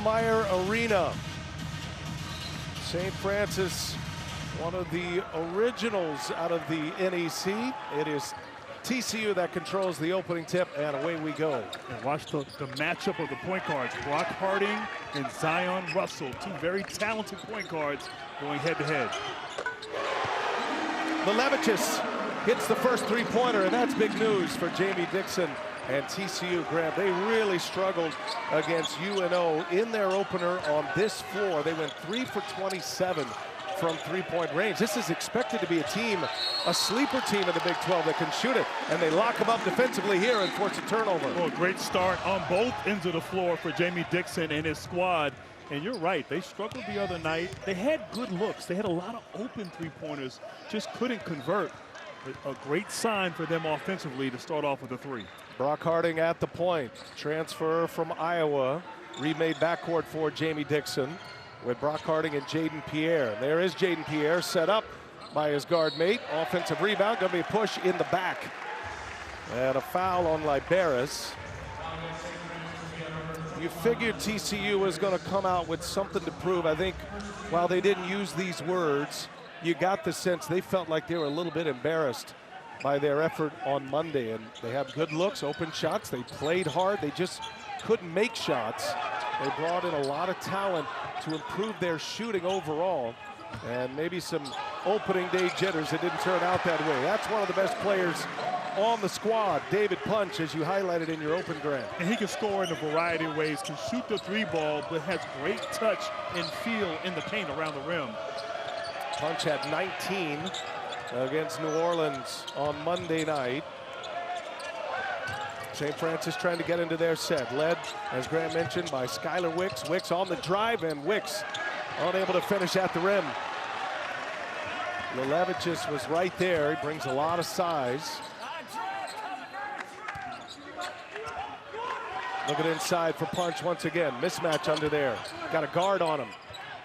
Meyer Arena. St. Francis, one of the originals out of the NEC. It is TCU that controls the opening tip, and away we go. And watch the matchup of the point guards. Brock Harding and Zion Russell, two very talented point guards going head-to-head. Milevichus hits the first three-pointer, and that's big news for Jamie Dixon and TCU. Graham, they really struggled against UNO in their opener on this floor. They went 3 for 27 from three-point range. This is expected to be a team, a sleeper team in the Big 12 that can shoot it, and they lock them up defensively here and force a turnover. Well, great start on both ends of the floor for Jamie Dixon and his squad. And you're right, they struggled the other night. They had good looks. They had a lot of open three-pointers, just couldn't convert. A great sign for them offensively to start off with a three. Brock Harding at the point. Transfer from Iowa. Remade backcourt for Jamie Dixon with Brock Harding and Jaden Pierre. There is Jaden Pierre set up by his guard mate. Offensive rebound, gonna be a push in the back. And a foul on Liberis. You figured TCU was gonna come out with something to prove. I think while they didn't use these words, you got the sense they felt like they were a little bit embarrassed by their effort on Monday. And they have good looks, open shots. They played hard. They just couldn't make shots. They brought in a lot of talent to improve their shooting overall. And maybe some opening day jitters. It didn't turn out that way. That's one of the best players on the squad, David Punch, as you highlighted in your open, Grant. And he can score in a variety of ways, can shoot the three ball, but has great touch and feel in the paint around the rim. Punch had 19 against New Orleans on Monday night. St. Francis trying to get into their set. Led, as Graham mentioned, by Skylar Wicks. Wicks on the drive, and Wicks unable to finish at the rim. Milevichus was right there. He brings a lot of size. Looking inside for Punch once again. Mismatch under there. Got a guard on him.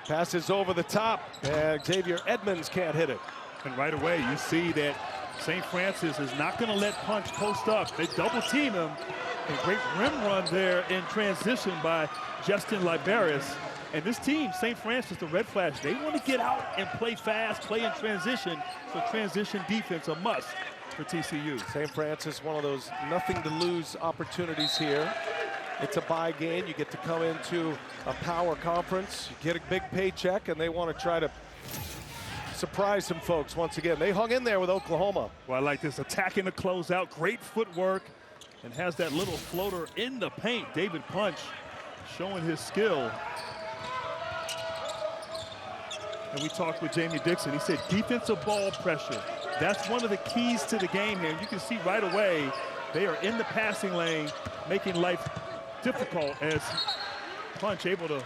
Passes over the top, and Xavier Edmonds can't hit it. And right away, you see that St. Francis is not going to let Punch post up. They double team him. A great rim run there in transition by Justin Liberis. And this team, St. Francis, the Red Flash, they want to get out and play fast, play in transition. So transition defense a must for TCU. St. Francis, one of those nothing to lose opportunities here. It's a bye game. You get to come into a power conference, you get a big paycheck, and they want to try to surprise some folks once again. They hung in there with Oklahoma. Well, I like this, attacking the closeout, great footwork, and has that little floater in the paint. David Punch showing his skill. And we talked with Jamie Dixon. He said defensive ball pressure. That's one of the keys to the game here. You can see right away they are in the passing lane, making life difficult as Punch able to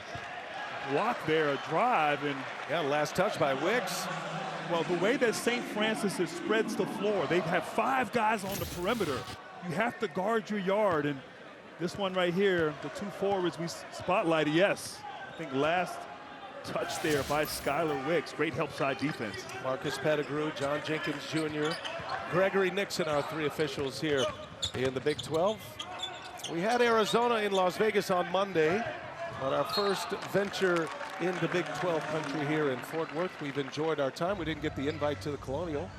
block there, a drive. And yeah, last touch by Wicks. Well, the way that St. Francis spreads the floor, they have 5 guys on the perimeter. You have to guard your yard. And this one right here, the 2 forwards we spotlighted, yes, I think last touch there by Skylar Wicks. Great help side defense. Marcus Pettigrew, John Jenkins Jr., Gregory Nixon, our 3 officials here in the Big 12. We had Arizona in Las Vegas on Monday, but our first venture into Big 12 country here in Fort Worth. We've enjoyed our time. We didn't get the invite to the Colonial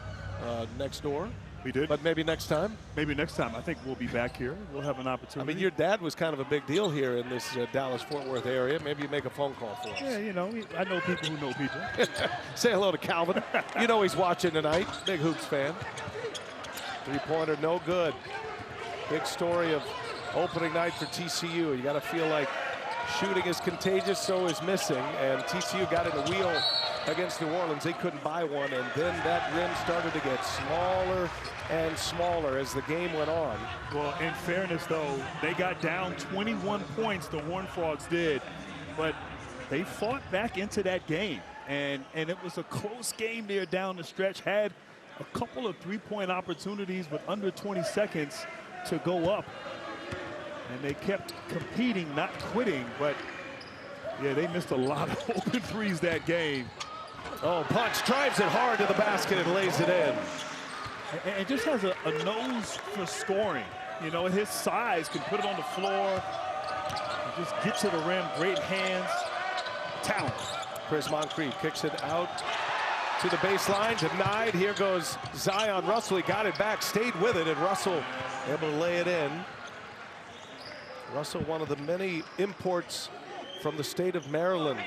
next door. We did. But maybe next time? Maybe next time. I think we'll be back here. We'll have an opportunity. I mean, your dad was kind of a big deal here in this Dallas-Fort Worth area. Maybe you make a phone call for us. Yeah, you know, I know people who know people. Say hello to Calvin. You know he's watching tonight. Big Hoops fan. Three-pointer, no good. Big story of opening night for TCU. You got to feel like shooting is contagious, so is missing. And TCU got in a wheel against New Orleans. They couldn't buy one, and then that rim started to get smaller and smaller as the game went on. Well, in fairness, though, they got down 21 points, the Horned Frogs did, but they fought back into that game. And it was a close game there down the stretch. Had a couple of three-point opportunities with under 20 seconds to go up. And they kept competing, not quitting, but yeah, they missed a lot of open threes that game. Oh, Punch drives it hard to the basket and lays it in. And just has a nose for scoring. You know, his size can put it on the floor. Just get to the rim, great hands, talent. Chris Moncrief kicks it out to the baseline, denied. Here goes Zion Russell. He got it back, stayed with it, and Russell able to lay it in. Russell, one of the many imports from the state of Maryland,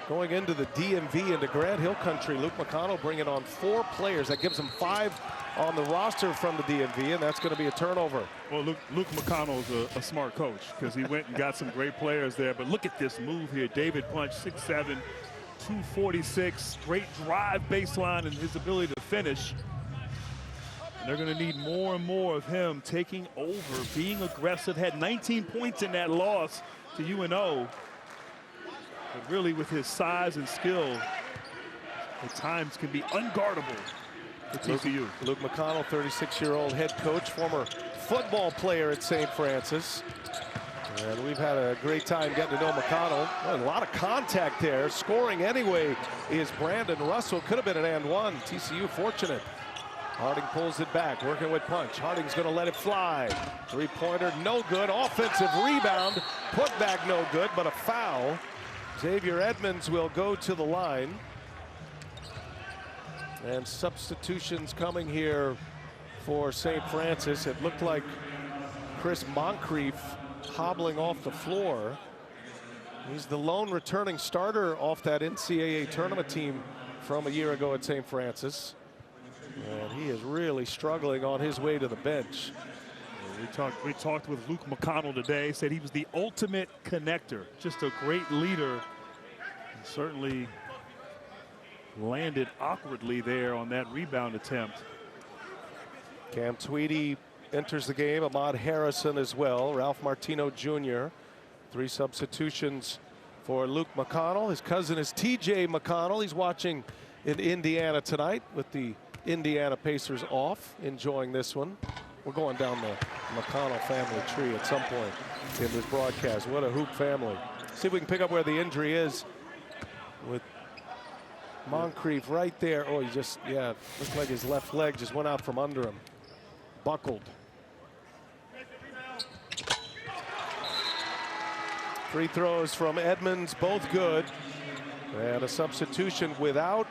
going into the DMV, into Grant Hill country. Luke McConnell bringing on 4 players. That gives him 5 on the roster from the DMV, and that's going to be a turnover. Well, Luke McConnell's a smart coach because he went and got some great players there. But look at this move here. David Punch, 6'7", 246. Great drive baseline and his ability to finish. And they're going to need more and more of him taking over, being aggressive. Had 19 points in that loss to UNO. But really, with his size and skill, at times can be unguardable for TCU. Luke McConnell, 36-year-old head coach, former football player at St. Francis. And we've had a great time getting to know McConnell. Well, a lot of contact there. Scoring anyway is Brandon Russell. Could have been an and one. TCU fortunate. Harding pulls it back, working with Punch. Harding's going to let it fly. Three-pointer, no good. Offensive rebound, put back, no good, but a foul. Xavier Edmonds will go to the line. And substitutions coming here for St. Francis. It looked like Chris Moncrief hobbling off the floor. He's the lone returning starter off that NCAA tournament team from a year ago at St. Francis. And he is really struggling on his way to the bench. We talked with Luke McConnell today, said he was the ultimate connector, just a great leader. And certainly landed awkwardly there on that rebound attempt. Cam Tweedy enters the game, Ahmad Harrison as well, Ralph Martino Jr. 3 substitutions for Luke McConnell. His cousin is TJ McConnell. He's watching in Indiana tonight with the Indiana Pacers off, enjoying this one. We're going down the McConnell family tree at some point in this broadcast. What a hoop family. See if we can pick up where the injury is with Moncrief right there. Oh, he just, yeah, looked like his left leg just went out from under him. Buckled. Free throws from Edmonds, both good. And a substitution without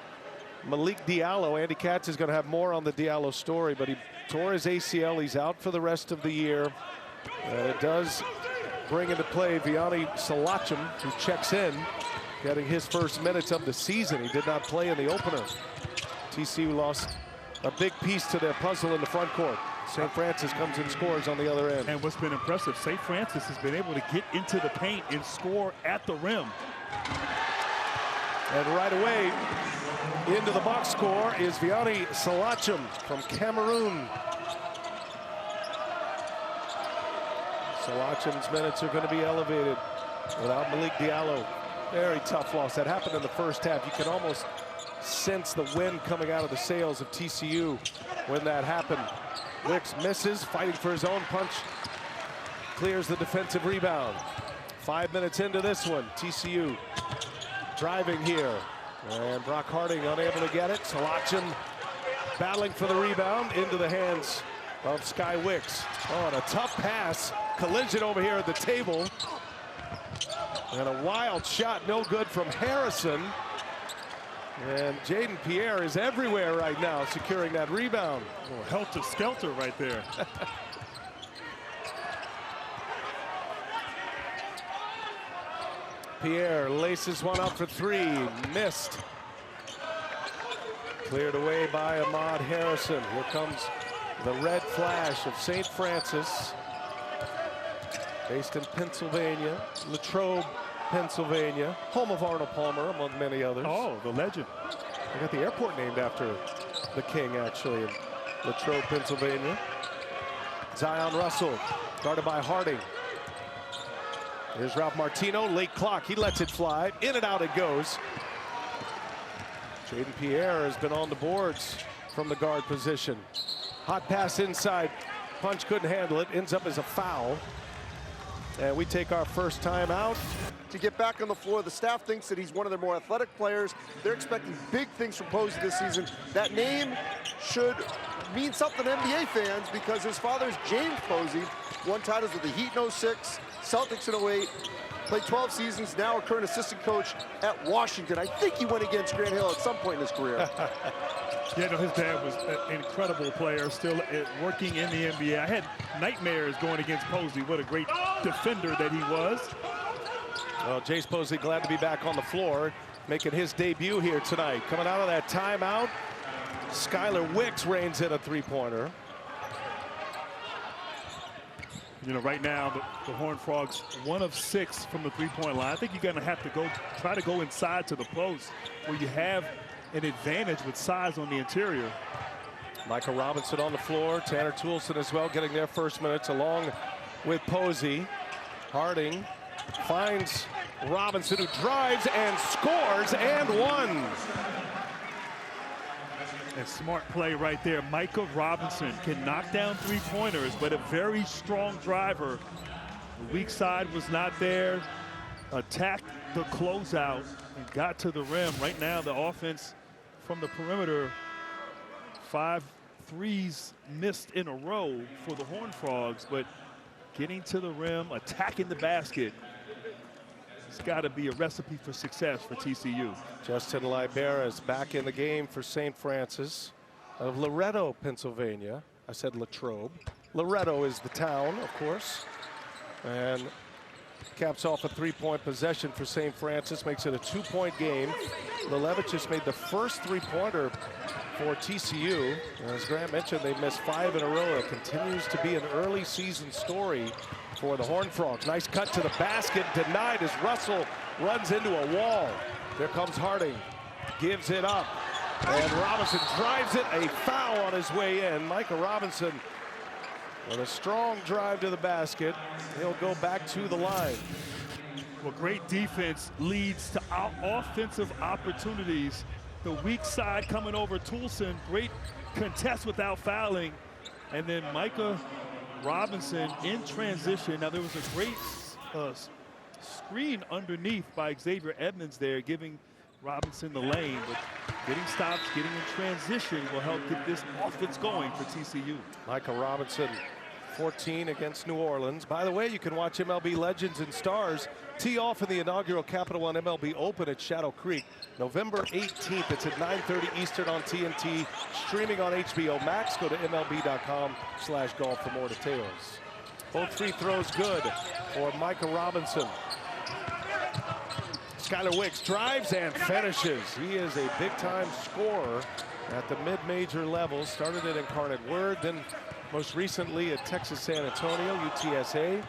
Malik Diallo. Andy Katz is going to have more on the Diallo story, but he tore his ACL. He's out for the rest of the year. And it does bring into play Vianney Salachim, who checks in, getting his first minutes of the season. He did not play in the opener. TCU lost a big piece to their puzzle in the front court. St. Francis comes and scores on the other end. And what's been impressive, St. Francis has been able to get into the paint and score at the rim. And right away, into the box score is Vianney Salachim from Cameroon. Salachim's minutes are going to be elevated without Malik Diallo. Very tough loss. That happened in the first half. You can almost sense the wind coming out of the sails of TCU when that happened. Wicks misses, fighting for his own punch. Clears the defensive rebound. 5 minutes into this one, TCU driving here. And Brock Harding unable to get it. Salachim battling for the rebound into the hands of Sky Wicks. Oh, and a tough pass. Collision over here at the table. And a wild shot, no good from Harrison. And Jaden Pierre is everywhere right now, securing that rebound. Oh, helter-skelter right there. Pierre laces one up for 3, missed. Cleared away by Ahmad Harrison. Here comes the red flash of St. Francis, based in Pennsylvania, Latrobe, Pennsylvania, home of Arnold Palmer, among many others. Oh, the legend. They got the airport named after the king, actually, in Latrobe, Pennsylvania. Zion Russell, guarded by Harding. Here's Ralph Martino, late clock, he lets it fly. In and out it goes. Jaden Pierre has been on the boards from the guard position. Hot pass inside, Punch couldn't handle it, ends up as a foul. And we take our first time out. To get back on the floor, the staff thinks that he's one of their more athletic players. They're expecting big things from Posey this season. That name should mean something to NBA fans because his father's James Posey, won titles with the Heat in 06, Celtics in 08, played 12 seasons, now a current assistant coach at Washington. I think he went against Grant Hill at some point in his career. Yeah, no, his dad was an incredible player, still working in the NBA. I had nightmares going against Posey. What a great defender that he was. Well, Jace Posey glad to be back on the floor, making his debut here tonight. Coming out of that timeout, Skylar Wicks reigns in a three-pointer. You know, right now, the Horned Frogs, 1 of 6 from the three-point line. I think you're going to have to try to go inside to the post where you have an advantage with size on the interior. Michael Robinson on the floor, Tanner Toolson as well, getting their first minutes along with Posey. Harding finds Robinson, who drives and scores and one. A smart play right there. Micah Robinson can knock down three-pointers, but a very strong driver. The weak side was not there. Attacked the closeout and got to the rim. Right now, the offense from the perimeter, 5 threes missed in a row for the Horned Frogs, but getting to the rim, attacking the basket, it's got to be a recipe for success for TCU. Justin Libera is back in the game for St. Francis of Loretto, Pennsylvania. I said Latrobe. Loretto is the town, of course. And caps off a three-point possession for St. Francis, makes it a 2-point game. Lelevich just made the first three-pointer for TCU. As Grant mentioned, they missed 5 in a row. It continues to be an early season story for the Horned Frogs. Nice cut to the basket, denied as Russell runs into a wall. There comes Harding, gives it up, and Robinson drives it. A foul on his way in. Michael Robinson with a strong drive to the basket. He'll go back to the line. Well, great defense leads to offensive opportunities. The weak side coming over Toolson, great contest without fouling. And then Micah Robinson in transition. Now there was a great screen underneath by Xavier Edmonds there, giving Robinson the lane, but getting stops, getting in transition will help get this offense going for TCU. Michael Robinson, 14 against New Orleans. By the way, you can watch MLB Legends and Stars tee off in the inaugural Capital One MLB Open at Shadow Creek, November 18th. It's at 9:30 Eastern on TNT, streaming on HBO Max. Go to MLB.com/golf for more details. Both free throws good for Michael Robinson. Skylar Wicks drives and finishes. He is a big-time scorer at the mid-major level. Started at Incarnate Word, then most recently at Texas San Antonio, UTSA.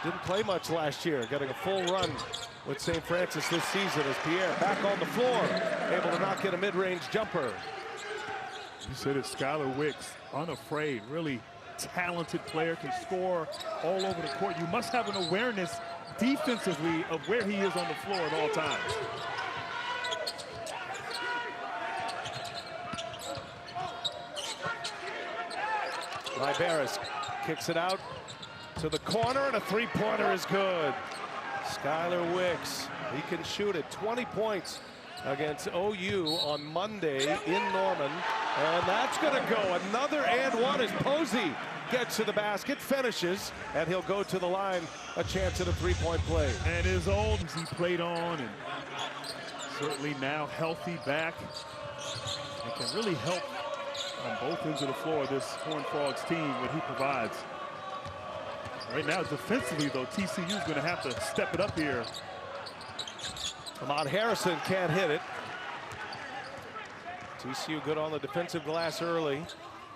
Didn't play much last year, getting a full run with St. Francis this season as Pierre back on the floor, able to knock in a mid-range jumper. You said it, Skylar Wicks, unafraid, really talented player, can score all over the court. You must have an awareness defensively of where he is on the floor at all times. Liberis kicks it out to the corner, and a three-pointer is good. Skylar Wicks, he can shoot it. 20 points against OU on Monday in Norman, and that's going to go. Another and one as Posey gets to the basket, finishes, and he'll go to the line. A chance at a three-point play. And as old as he played on, and certainly now healthy back, and can really help on both ends of the floor, this Horned Frogs team, what he provides. Right now, defensively, though, TCU is going to have to step it up here. Ahmad Harrison can't hit it. TCU good on the defensive glass early.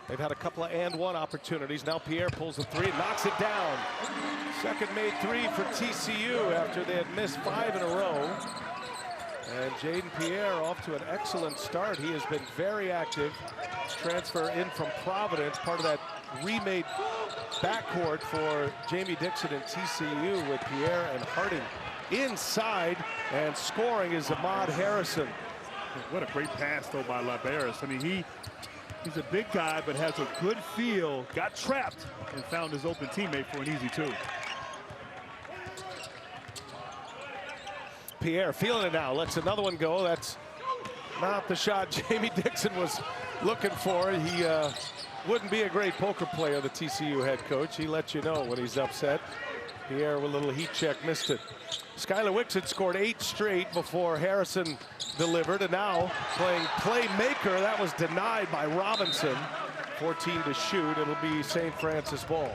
They've had a couple of and one opportunities. Now Pierre pulls the three, knocks it down. Second made three for TCU after they had missed 5 in a row. And Jaden Pierre off to an excellent start. He has been very active. Transfer in from Providence, part of that remade backcourt for Jamie Dixon and TCU with Pierre and Harding inside, and scoring is Ahmad Harrison. What a great pass, though, by Liberis. I mean, he's a big guy, but has a good feel, got trapped, and found his open teammate for an easy two. Pierre feeling it now, lets another one go. That's not the shot Jamie Dixon was looking for. He wouldn't be a great poker player, the TCU head coach. He lets you know when he's upset. Pierre with a little heat check, missed it. Skylar Wicks had scored 8 straight before Harrison delivered, and now playing playmaker. That was denied by Robinson. 14 to shoot. It'll be St. Francis ball.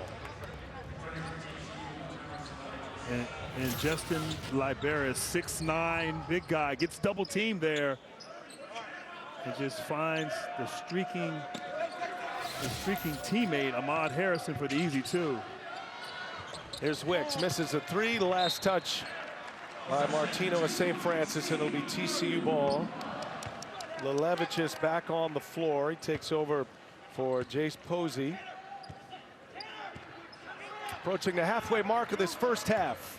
And Justin Liberis, 6'9", big guy, gets double teamed there. He just finds the streaking teammate, Ahmad Harrison, for the easy 2. Here's Wicks, misses a 3. The last touch by Martino of St. Francis, and it'll be TCU ball. Lelevicius back on the floor. He takes over for Jace Posey. Approaching the halfway mark of this first half.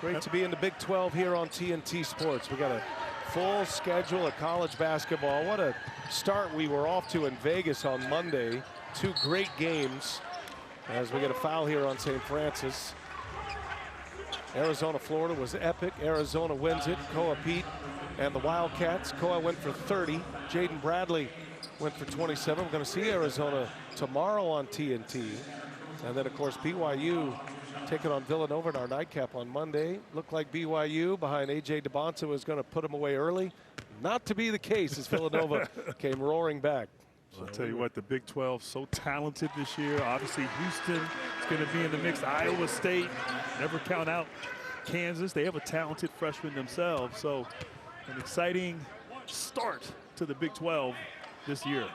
Great to be in the Big 12 here on TNT Sports. We got a full schedule of college basketball. What a start we were off to in Vegas on Monday. 2 great games as we get a foul here on St. Francis. Arizona, Florida was epic. Arizona wins it. Koa Pete and the Wildcats. Koa went for 30. Jaden Bradley went for 27. We're going to see Arizona tomorrow on TNT. And then, of course, BYU taking on Villanova in our nightcap on Monday. Looked like BYU behind A.J. DeBonta was going to put them away early. Not to be the case as Villanova came roaring back. I'll tell you what, the Big 12 so talented this year. Obviously, Houston is going to be in the mix. Iowa State, never count out Kansas. They have a talented freshman themselves. So an exciting start to the Big 12 this year.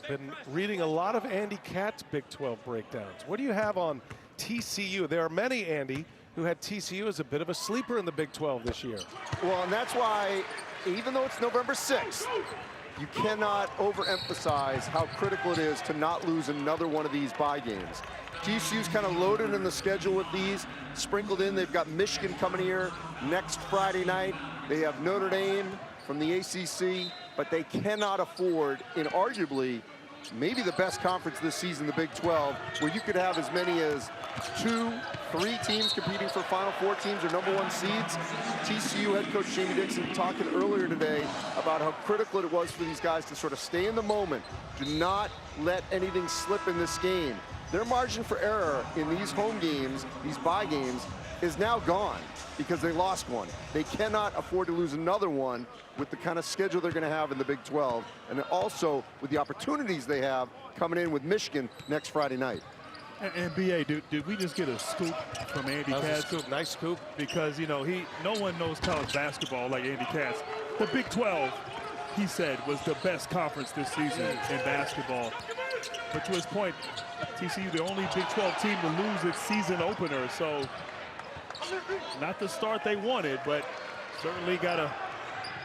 Been reading a lot of Andy Katz Big 12 breakdowns. What do you have on TCU? There are many, Andy, who had TCU as a bit of a sleeper in the Big 12 this year. Well, and that's why, even though it's November 6th, you cannot overemphasize how critical it is to not lose another one of these bye games. TCU's kind of loaded in the schedule with these, sprinkled in. They've got Michigan coming here next Friday night. They have Notre Dame from the ACC, but they cannot afford, in arguably, maybe the best conference this season, the Big 12, where you could have as many as 2, 3 teams competing for Final Four teams or #1 seeds. TCU head coach Jamie Dixon talking earlier today about how critical it was for these guys to sort of stay in the moment. Do not let anything slip in this game. Their margin for error in these home games, these bye games, is now gone because they lost one. They cannot afford to lose another one with the kind of schedule they're going to have in the Big 12, and also with the opportunities they have coming in with Michigan next Friday night. And BA, did we just get a scoop from Andy Katz? Scoop, nice scoop. Because, you know, no one knows college basketball like Andy Katz. The Big 12, he said, was the best conference this season in basketball. But to his point, TCU, the only Big 12 team to lose its season opener. So not the start they wanted, but certainly got a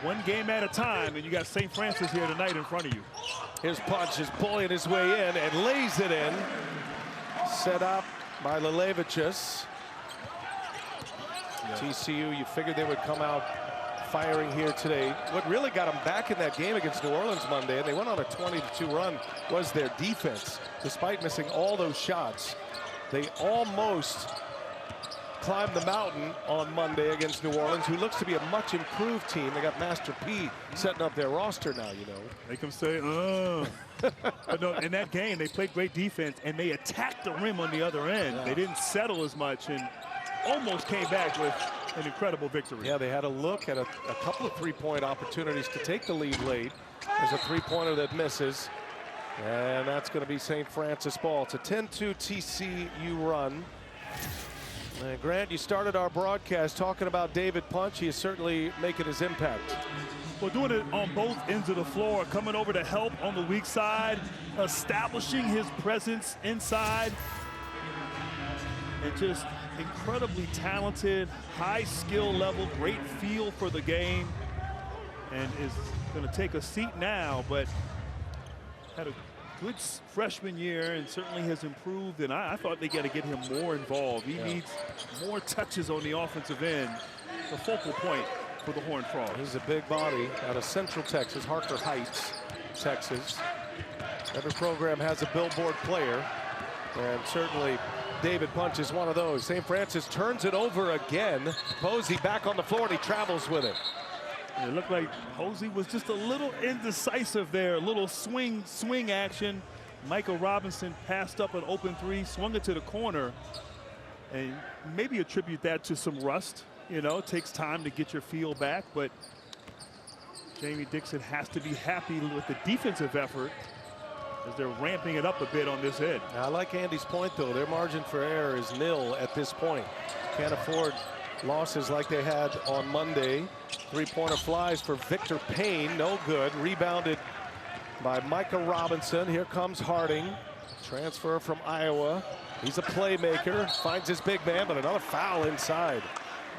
one game at a time, and you got St. Francis here tonight in front of you. His punch is bullying his way in and lays it in. Set up by Lelevicius. Yeah. TCU, you figured they would come out firing here today. What really got them back in that game against New Orleans Monday, and they went on a 20-2 run, was their defense. Despite missing all those shots, they almost climbed the mountain on Monday against New Orleans, who looks to be a much improved team. They got Master P setting up their roster now, you know. They can say, But no, in that game, they played great defense, and they attacked the rim on the other end. Yeah. They didn't settle as much and almost came back with an incredible victory. Yeah, they had a look at a couple of three-point opportunities to take the lead late. There's a three-pointer that misses, and that's going to be St. Francis ball. It's a 10-2 TCU run. Grant, you started our broadcast talking about David Punch. He is certainly making his impact. Well, doing it on both ends of the floor, coming over to help on the weak side, establishing his presence inside, and just incredibly talented, high skill level, great feel for the game, and is going to take a seat now, but had a good freshman year and certainly has improved, and I thought they got to get him more involved. He needs more touches on the offensive end, the focal point for the Horned Frogs. He's a big body out of Central Texas, Harker Heights, Texas. Every program has a billboard player, and certainly David Punch is one of those. St. Francis turns it over again. Posey back on the floor, and he travels with it. It looked like Posey was just a little indecisive there. A little swing action. Michael Robinson passed up an open three, swung it to the corner, and maybe attribute that to some rust. You know, it takes time to get your feel back, but Jamie Dixon has to be happy with the defensive effort as they're ramping it up a bit on this end. I like Andy's point, though. Their margin for error is nil at this point. Can't afford losses like they had on Monday. Three-pointer flies for Victor Payne, no good. Rebounded by Micah Robinson. Here comes Harding, transfer from Iowa. He's a playmaker, finds his big man, but another foul inside.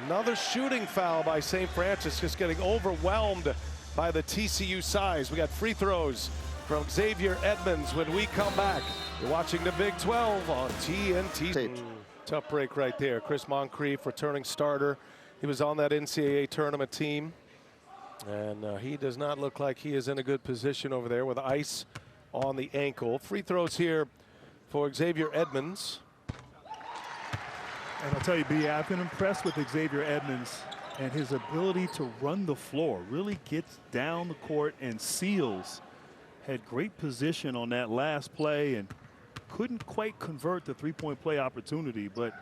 Another shooting foul by St. Francis, just getting overwhelmed by the TCU size. We got free throws from Xavier Edmonds when we come back. You're watching the Big 12 on TNT. Tough break right there. Chris Moncrief, returning starter. He was on that NCAA tournament team. And he does not look like he is in a good position over there with ice on the ankle. Free throws here for Xavier Edmonds. And I'll tell you, B, I've been impressed with Xavier Edmonds and his ability to run the floor. Really gets down the court and seals. Had great position on that last play and couldn't quite convert the three-point play opportunity, but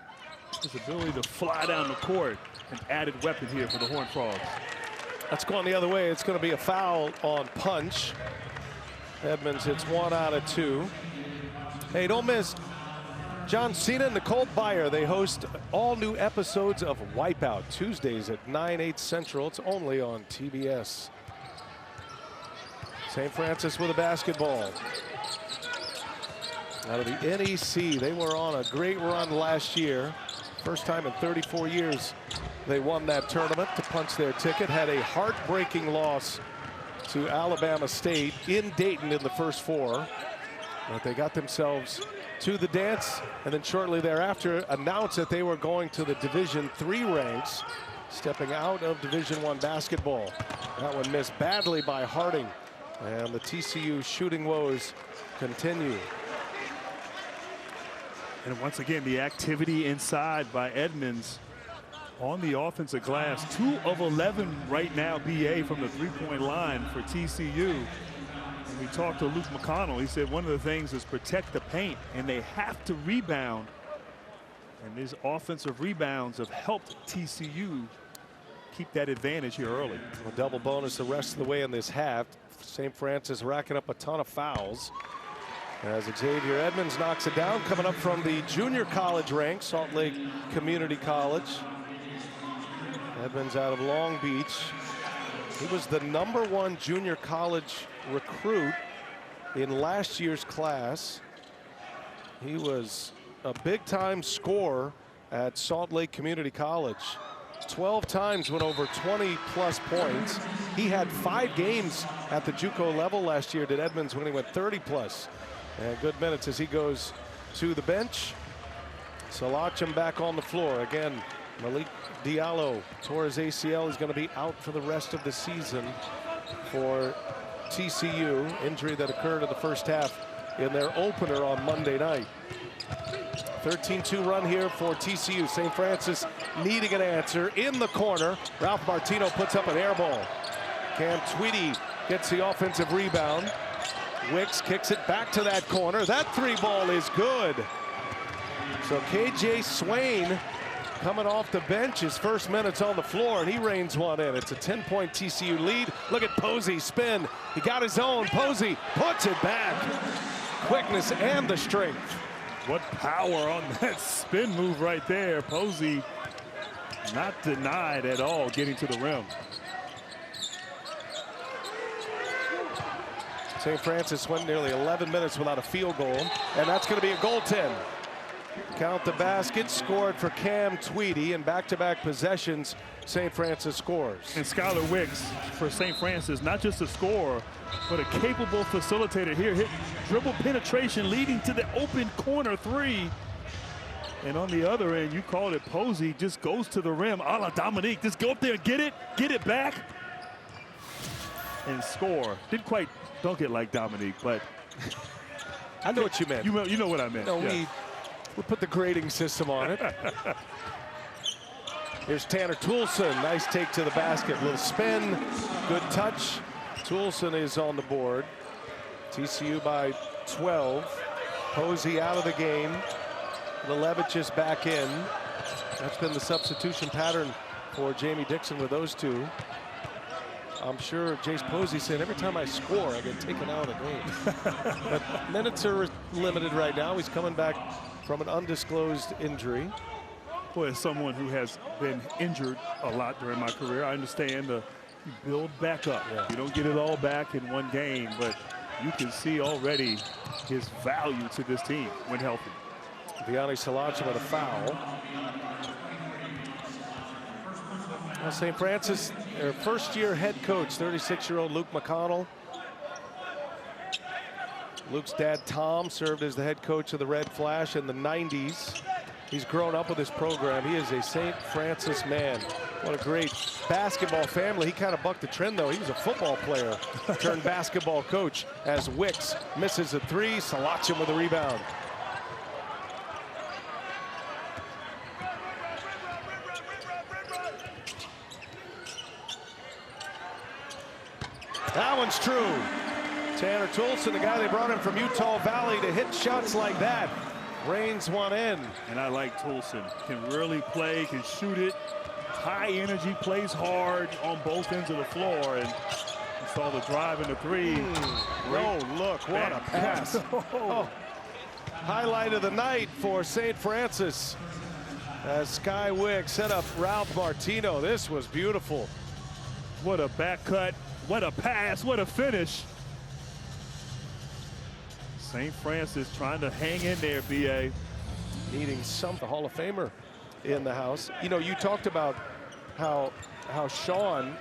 his ability to fly down the court, an added weapon here for the Horned Frogs. That's going the other way. It's going to be a foul on punch. Edmonds hits 1 out of 2. Hey, don't miss John Cena and Nicole Byer. They host all new episodes of Wipeout Tuesdays at 9/8 Central. It's only on TBS. St. Francis with a basketball. Out of the NEC, they were on a great run last year. First time in 34 years they won that tournament to punch their ticket. Had a heartbreaking loss to Alabama State in Dayton in the first 4. But they got themselves to the dance, and then shortly thereafter announced that they were going to the Division III ranks, stepping out of Division I basketball. That one missed badly by Harding, and the TCU shooting woes continue. And once again, the activity inside by Edmonds on the offensive glass. 2 of 11 right now, BA, from the three-point line for TCU. And we talked to Luke McConnell. He said one of the things is protect the paint, and they have to rebound. And these offensive rebounds have helped TCU keep that advantage here early. A double bonus the rest of the way in this half. St. Francis racking up a ton of fouls. As Xavier Edmonds knocks it down, coming up from the junior college ranks, Salt Lake Community College. Edmonds out of Long Beach. He was the #1 junior college recruit in last year's class. He was a big-time scorer at Salt Lake Community College. 12 times went over 20-plus points. He had 5 games at the JUCO level last year, did Edmonds, when he went 30-plus. And good minutes as he goes to the bench. Salachim back on the floor. Again, Malik Diallo tore his ACL. He's going to be out for the rest of the season for TCU. Injury that occurred in the first half in their opener on Monday night. 13-2 run here for TCU. St. Francis needing an answer in the corner. Ralph Martino puts up an air ball. Cam Tweedy gets the offensive rebound. Wicks kicks it back to that corner. That 3 ball is good. So KJ Swain coming off the bench, his first minutes on the floor, and he rains one in. It's a 10-point TCU lead. Look at Posey spin. He got his own. Posey puts it back. Quickness and the strength. What power on that spin move right there. Posey not denied at all getting to the rim. St. Francis went nearly 11 minutes without a field goal, and that's going to be a goaltend. Count the basket, scored for Cam Tweedy, and back-to-back possessions, St. Francis scores. And Skylar Wicks for St. Francis, not just a scorer, but a capable facilitator here. Hit dribble penetration leading to the open corner 3. And on the other end, you called it, Posey just goes to the rim, a la Dominique. Just go up there, get it back, and score. Didn't quite dunk it like Dominique, but I know what you meant. You know what I meant. No, yeah. we put the grading system on it. Here's Tanner Toolson. Nice take to the basket. Little spin. Good touch. Toolson is on the board. TCU by 12. Posey out of the game. Lelevich is back in. That's been the substitution pattern for Jamie Dixon with those two. I'm sure Jace Posey said every time I score, I get taken out of the game. But minutes are limited right now. He's coming back from an undisclosed injury. Boy, as someone who has been injured a lot during my career, I understand you build back up. Yeah. You don't get it all back in one game, but you can see already his value to this team when healthy. Vianney Salacha with a foul. Well, St. Francis, their first-year head coach, 36-year-old Luke McConnell. Luke's dad, Tom, served as the head coach of the Red Flash in the 90s. He's grown up with this program. He is a St. Francis man. What a great basketball family. He kind of bucked the trend, though. He was a football player turned basketball coach as Wicks misses a three. Salacha with a rebound. That one's true. Tanner Toolson, the guy they brought in from Utah Valley to hit shots like that, reins one in. And I like Toolson. Can really play, can shoot it. High energy, plays hard on both ends of the floor. And you saw the drive and the three. Oh, look, what a pass. Oh. Highlight of the night for St. Francis as Sky Wicks set up Ralph Martino. This was beautiful. What a back cut. What a pass, what a finish. St. Francis trying to hang in there, B.A. Needing the Hall of Famer in the house. You know, you talked about how Sean,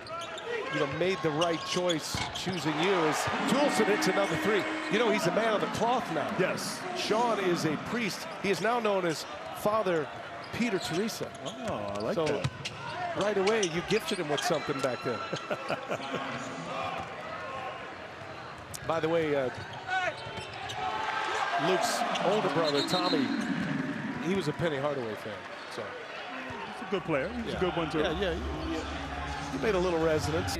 made the right choice choosing you. As Toolson hits another three. You know, he's a man of the cloth now. Yes. Sean is a priest. He is now known as Father Peter Teresa. Oh, I like that. Right away, you gifted him with something back then. By the way, Luke's older brother, Tommy, he was a Penny Hardaway fan. So he's a good player. He's a good one, too. Yeah. He made a little resonance.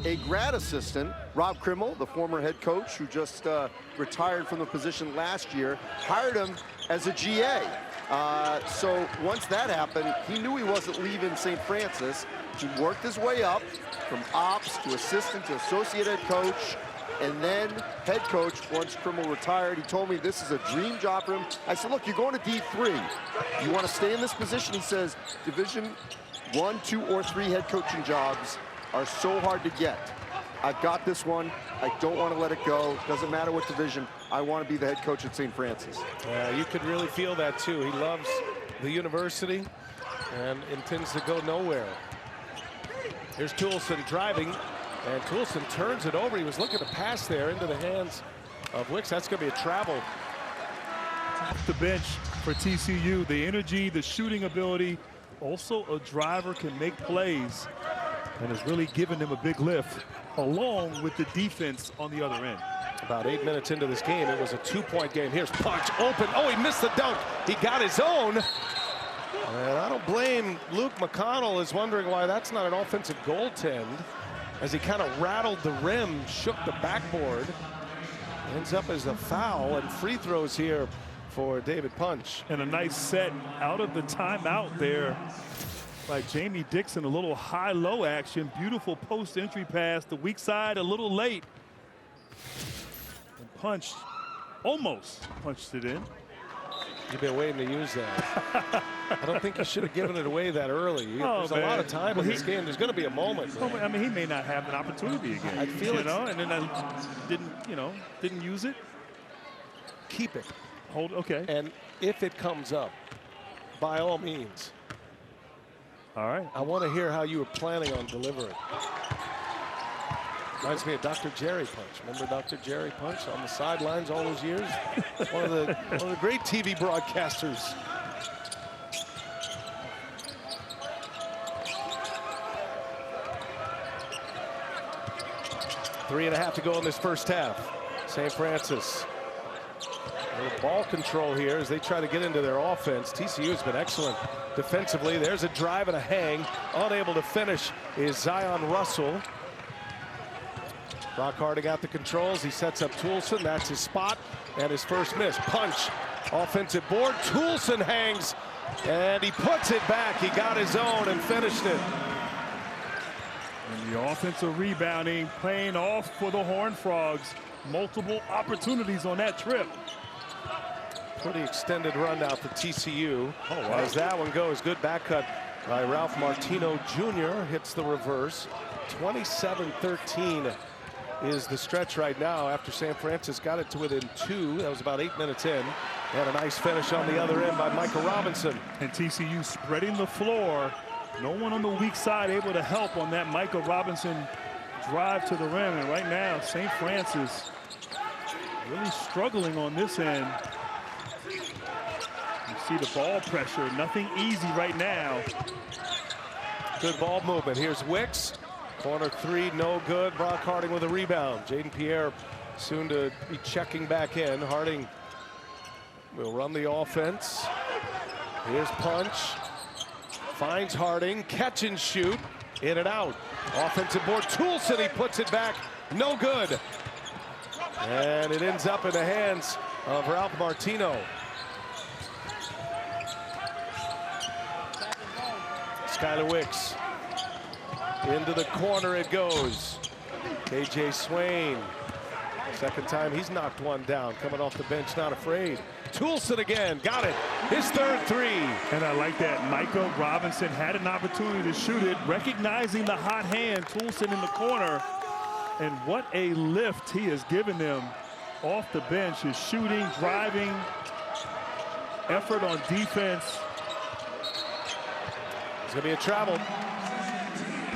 A grad assistant, Rob Krimmel, the former head coach who just retired from the position last year, hired him as a GA. So once that happened, he knew he wasn't leaving St. Francis. He worked his way up from ops to assistant to associate head coach, and then head coach once Krimmel retired. He told me this is a dream job for him. I said, look, you're going to D3. You want to stay in this position? He says, Division 1, 2, or 3 head coaching jobs are so hard to get. I've got this one. I don't want to let it go. Doesn't matter what division. I want to be the head coach at St. Francis. You could really feel that, too. He loves the university and intends to go nowhere. Here's Toolson driving, and Toolson turns it over. He was looking to pass there into the hands of Wicks. That's going to be a travel. Off the bench for TCU, the energy, the shooting ability. Also, a driver can make plays and has really given them a big lift, along with the defense on the other end. About 8 minutes into this game, it was a 2-point game. Here's Punch open. Oh, he missed the dunk. He got his own. And I don't blame Luke McConnell is wondering why that's not an offensive goaltend as he kind of rattled the rim, shook the backboard. Ends up as a foul and free throws here for David Punch. And a nice set out of the timeout there by Jamie Dixon. A little high-low action. Beautiful post-entry pass. The weak side a little late. And Punch almost punched it in. You've been waiting to use that. I don't think you should have given it away that early. There's a lot of time in this game. There's going to be a moment. Well, I mean, he may not have an opportunity again. I feel it. And then I didn't use it. Keep it. Hold, okay. And if it comes up, by all means. All right. I want to hear how you were planning on delivering. Reminds me of Dr. Jerry Punch. Remember Dr. Jerry Punch on the sidelines all those years? one of the great TV broadcasters. .3.5 to go in this first half. St. Francis A little ball control here as they try to get into their offense. TCU has been excellent defensively. There's a drive and a hang. Unable to finish is Zion Russell. Brock Harding out the controls. He sets up Toulson. That's his spot and his first miss. Punch. Offensive board. Toulson hangs and he puts it back. He got his own and finished it. And the offensive rebounding paying off for the Horned Frogs. Multiple opportunities on that trip. Pretty extended run out to TCU. Oh, wow. As that one goes. Good back cut by Ralph Martino Jr. Hits the reverse. 27-13 is the stretch right now after San Francisco got it to within 2. That was about 8 minutes in. And a nice finish on the other end by Michael Robinson. And TCU spreading the floor. No one on the weak side able to help on that Michael Robinson drive to the rim. And right now, St. Francis really struggling on this end. You see the ball pressure. Nothing easy right now. Good ball movement. Here's Wicks. Corner 3, no good. Brock Harding with a rebound. Jaden Pierre soon to be checking back in. Harding will run the offense. Here's Punch. Finds Harding. Catch and shoot. In and out. Offensive board. Toulson, he puts it back. No good. And it ends up in the hands of Ralph Martino. Skylar Wicks. Into the corner it goes. KJ Swain. Second time he's knocked one down. Coming off the bench, not afraid. Toulson again. Got it. His third 3. And I like that. Michael Robinson had an opportunity to shoot it. Recognizing the hot hand. Toulson in the corner. And what a lift he has given them off the bench. His shooting, driving, effort on defense. It's going to be a travel.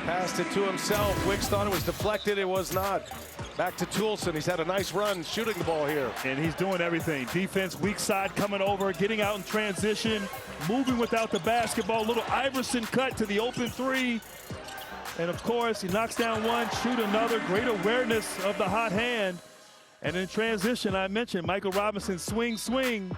Passed it to himself. Wicks thought it was deflected. It was not. Back to Toulson. He's had a nice run shooting the ball here. And he's doing everything. Defense, weak side coming over, getting out in transition, moving without the basketball. Little Iverson cut to the open 3. And of course, he knocks down one, shoot another. Great awareness of the hot hand. And in transition, I mentioned Michael Robinson swing.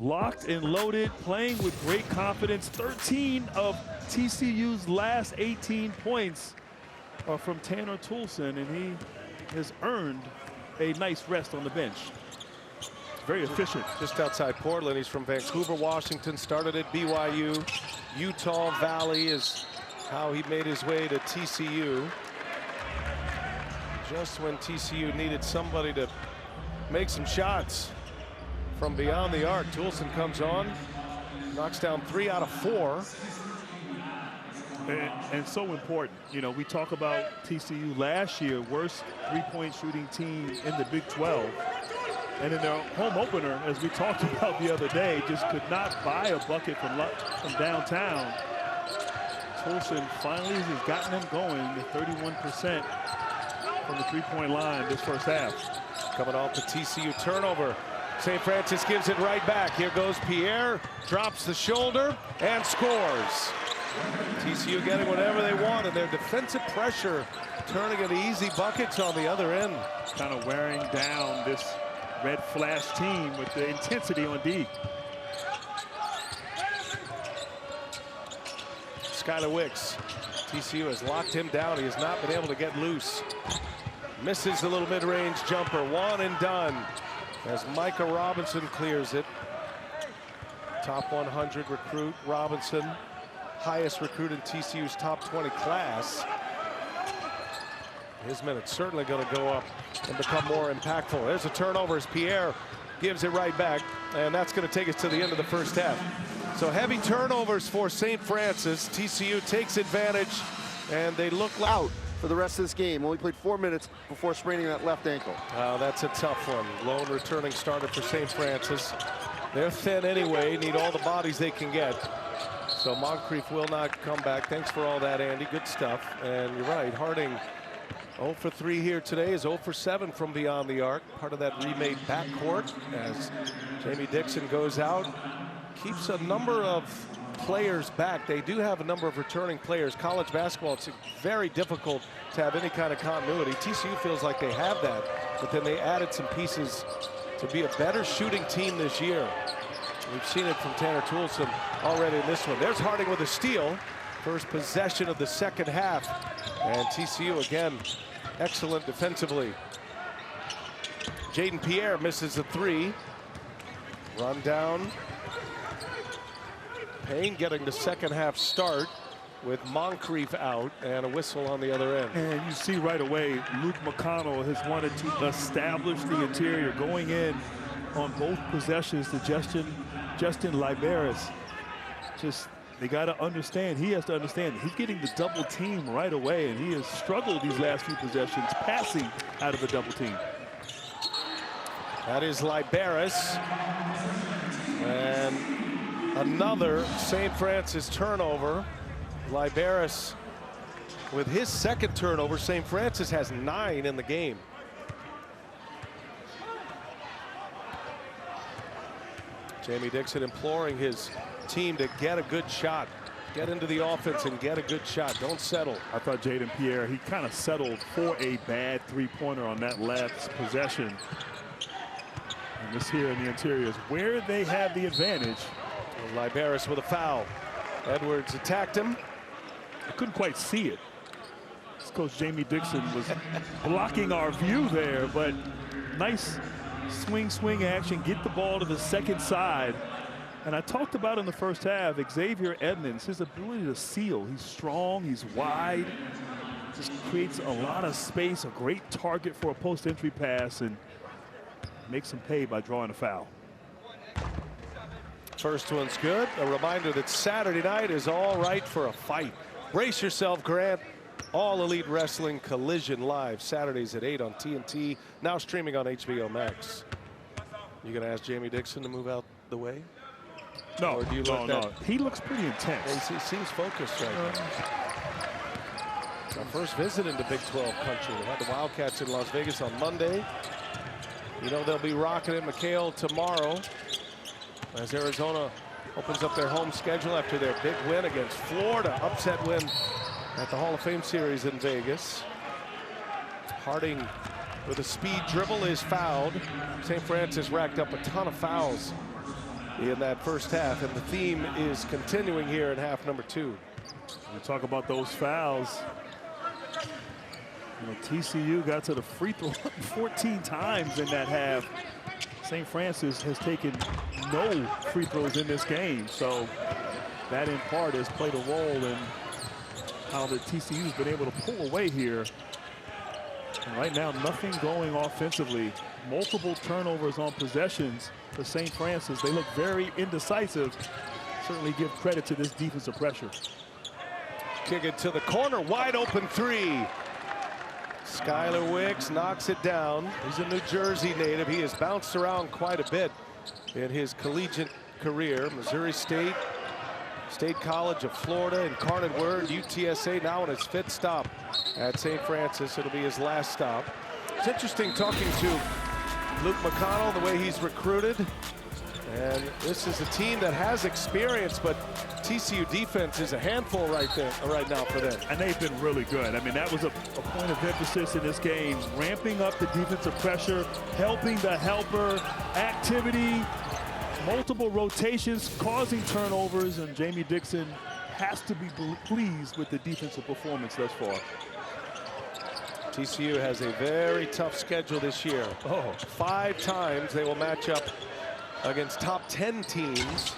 Locked and loaded, playing with great confidence. 13 of TCU's last 18 points are from Tanner Toulson, and he has earned a nice rest on the bench. Very efficient. Just outside Portland. He's from Vancouver, Washington. Started at BYU. Utah Valley is how he made his way to TCU. Just when TCU needed somebody to make some shots from beyond the arc, Toulson comes on, knocks down 3 out of 4. And so important. You know, we talk about TCU last year, worst three-point shooting team in the Big 12. And in their home opener, as we talked about the other day, just could not buy a bucket from downtown. Toulson finally has gotten them going to 31% from the three-point line this first half. Coming off the TCU turnover. St. Francis gives it right back. Here goes Pierre, drops the shoulder, and scores. TCU getting whatever they want, and their defensive pressure turning into easy buckets on the other end. Kind of wearing down this Red Flash team with the intensity on D. Skylar Wicks. TCU has locked him down. He has not been able to get loose. Misses the little mid-range jumper. One and done as Micah Robinson clears it. Top 100 recruit Robinson. Highest recruit in TCU's top 20 class. His minutes certainly going to go up and become more impactful. There's a turnover as Pierre gives it right back, and that's going to take us to the end of the first half. So heavy turnovers for St. Francis. TCU takes advantage, and they look out for the rest of this game. Only played 4 minutes before spraining that left ankle. That's a tough one. Lone returning starter for St. Francis. They're thin anyway, need all the bodies they can get. So Moncrief will not come back. Thanks for all that, Andy. Good stuff. And you're right, Harding 0 for 3 here today, is 0 for 7 from beyond the arc. Part of that remade backcourt as Jamie Dixon goes out. Keeps a number of players back. They do have a number of returning players. College basketball, it's very difficult to have any kind of continuity. TCU feels like they have that, but then they added some pieces to be a better shooting team this year. We've seen it from Tanner Toolson already in this one. There's Harding with a steal. First possession of the second half. And TCU again, excellent defensively. Jaden Pierre misses a three. Run down. Payne getting the second half start with Moncrief out and a whistle on the other end. And you see right away, Luke McConnell has wanted to establish the interior, going in on both possessions to Justin Liberis. Just, they got to understand, he has to understand that he's getting the double team right away, and he has struggled these last few possessions passing out of the double team. That is Liberis. And another St. Francis turnover. Liberis with his second turnover. St. Francis has 9 in the game. Jamie Dixon imploring his team to get a good shot. Get into the offense and get a good shot. Don't settle. I thought Jaden Pierre, he kind of settled for a bad three-pointer on that last possession. And this here in the interior is where they have the advantage. Liberis with a foul. Edwards attacked him. I couldn't quite see it. Coach Jamie Dixon was blocking our view there, but nice swing action, get the ball to the second side. And I talked about in the first half, Xavier Edmonds, his ability to seal. He's strong, he's wide, just creates a lot of space, a great target for a post-entry pass, and makes him pay by drawing a foul. First one's good. A reminder that Saturday night is all right for a fight. Brace yourself, Grant. All Elite Wrestling Collision live Saturdays at 8 on TNT. Now streaming on HBO Max. You gonna ask Jamie Dixon to move out the way? No, or do you no. He looks pretty intense. He seems focused right now. Our first visit into Big 12 country. We had the Wildcats in Las Vegas on Monday. You know they'll be rocking at McHale tomorrow as Arizona opens up their home schedule after their big win against Florida. Upset win at the Hall of Fame series in Vegas. Harding with a speed dribble is fouled. St. Francis racked up a ton of fouls in that first half, and the theme is continuing here in half number 2. We talk about those fouls. You know, TCU got to the free throw 14 times in that half. St. Francis has taken no free throws in this game, so that in part has played a role in how the TCU's been able to pull away here. And right now, nothing going offensively. Multiple turnovers on possessions for St. Francis. They look very indecisive. Certainly give credit to this defensive pressure. Kick it to the corner, wide open three. Skylar Wicks knocks it down. He's a New Jersey native. He has bounced around quite a bit in his collegiate career. Missouri State, State College of Florida, Incarnate Word, UTSA, now on his 5th stop at St. Francis. It'll be his last stop. It's interesting talking to Luke McConnell, the way he's recruited. And this is a team that has experience, but TCU defense is a handful right now for them. And they've been really good. I mean, that was a point of emphasis in this game, ramping up the defensive pressure, helping the helper, activity, multiple rotations, causing turnovers, and Jamie Dixon has to be pleased with the defensive performance thus far. TCU has a very tough schedule this year. 5 times they will match up against top 10 teams,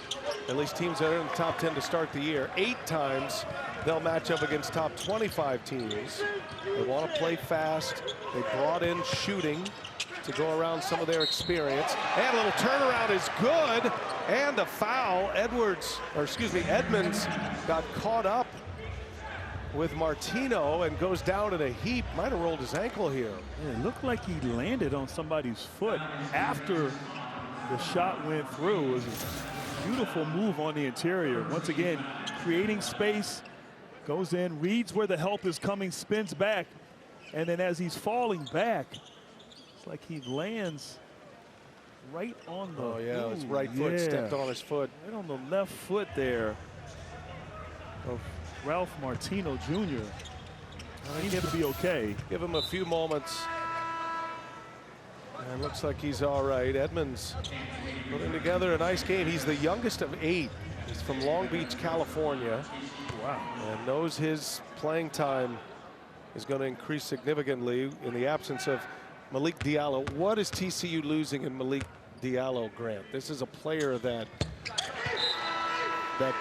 at least teams that are in the top 10 to start the year. 8 times they'll match up against top 25 teams. They want to play fast. They brought in shooting to go around some of their experience. And a little turnaround is good. And a foul. Edmonds got caught up with Martino and goes down in a heap. Might have rolled his ankle here. Yeah, it looked like he landed on somebody's foot after the shot went through. It was a beautiful move on the interior. Once again, creating space, goes in, reads where the help is coming, spins back, and then as he's falling back, it's like he lands right on the his right foot stepped on his foot. Right on the left foot there of Ralph Martino Jr. He's going to be okay. Give him a few moments. And looks like he's all right. Edmonds putting together a nice game. He's the youngest of 8. He's from Long Beach, California. Wow. And knows his playing time is going to increase significantly in the absence of Malik Diallo. What is TCU losing in Malik Diallo, Grant? This is a player that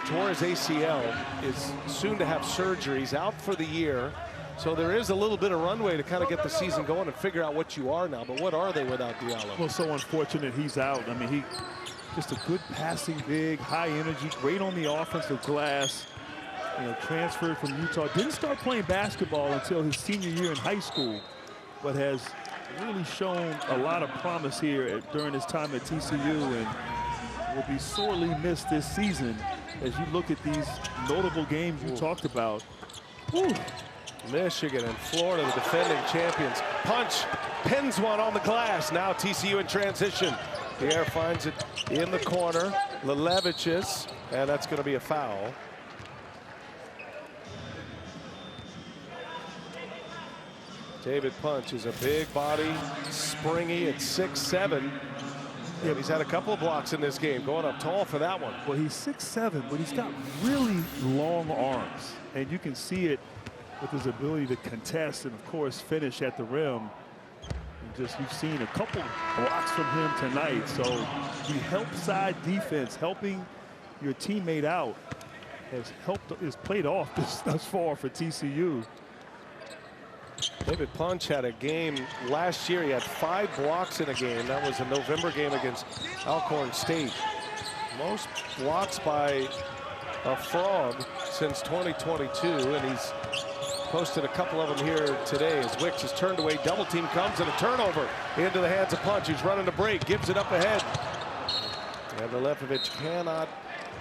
tore his ACL, is soon to have surgeries, out for the year. So there is a little bit of runway to kind of get the season going and figure out what you are now. But what are they without Diallo? Well, so unfortunate he's out. I mean, he just a good passing big, high energy, great on the offensive glass. You know, transferred from Utah. Didn't start playing basketball until his senior year in high school, but has really shown a lot of promise here during his time at TCU, and will be sorely missed this season as you look at these notable games you talked about. Whew. Michigan and Florida, the defending champions. Punch, pins one on the glass. Now TCU in transition. Pierre finds it in the corner. Lelevichus, and that's going to be a foul. David Punch is a big body, springy at 6'7". Yeah, he's had a couple of blocks in this game, going up tall for that one. Well, he's 6'7", but he's got really long arms, and you can see it with his ability to contest and, of course, finish at the rim. And just you've seen a couple blocks from him tonight. So the help side defense, helping your teammate out, has played off thus far for TCU. David Punch had a game last year. He had 5 blocks in a game. That was a November game against Alcorn State. Most blocks by a Frog since 2022, and he's posted a couple of them here today as Wicks is turned away. Double team comes and a turnover into the hands of Punch. He's running the break, gives it up ahead. And Lelevichus cannot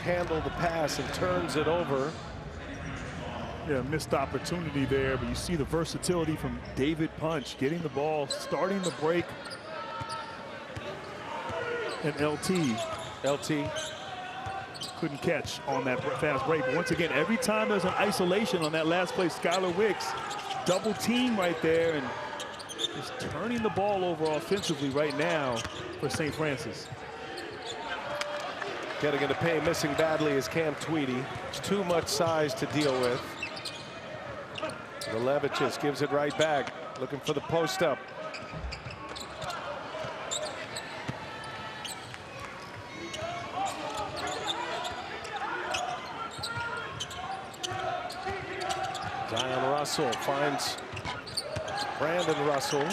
handle the pass and turns it over. Yeah, missed opportunity there, but you see the versatility from David Punch, getting the ball, starting the break. And LT couldn't catch on that fast break. But once again, every time there's an isolation on that last play, Skylar Wicks, double team right there, and just turning the ball over offensively right now for St. Francis. Getting into pain, missing badly is Cam Tweedy. It's too much size to deal with. Lelevichus gives it right back, looking for the post up. Zion Russell finds Brandon Russell.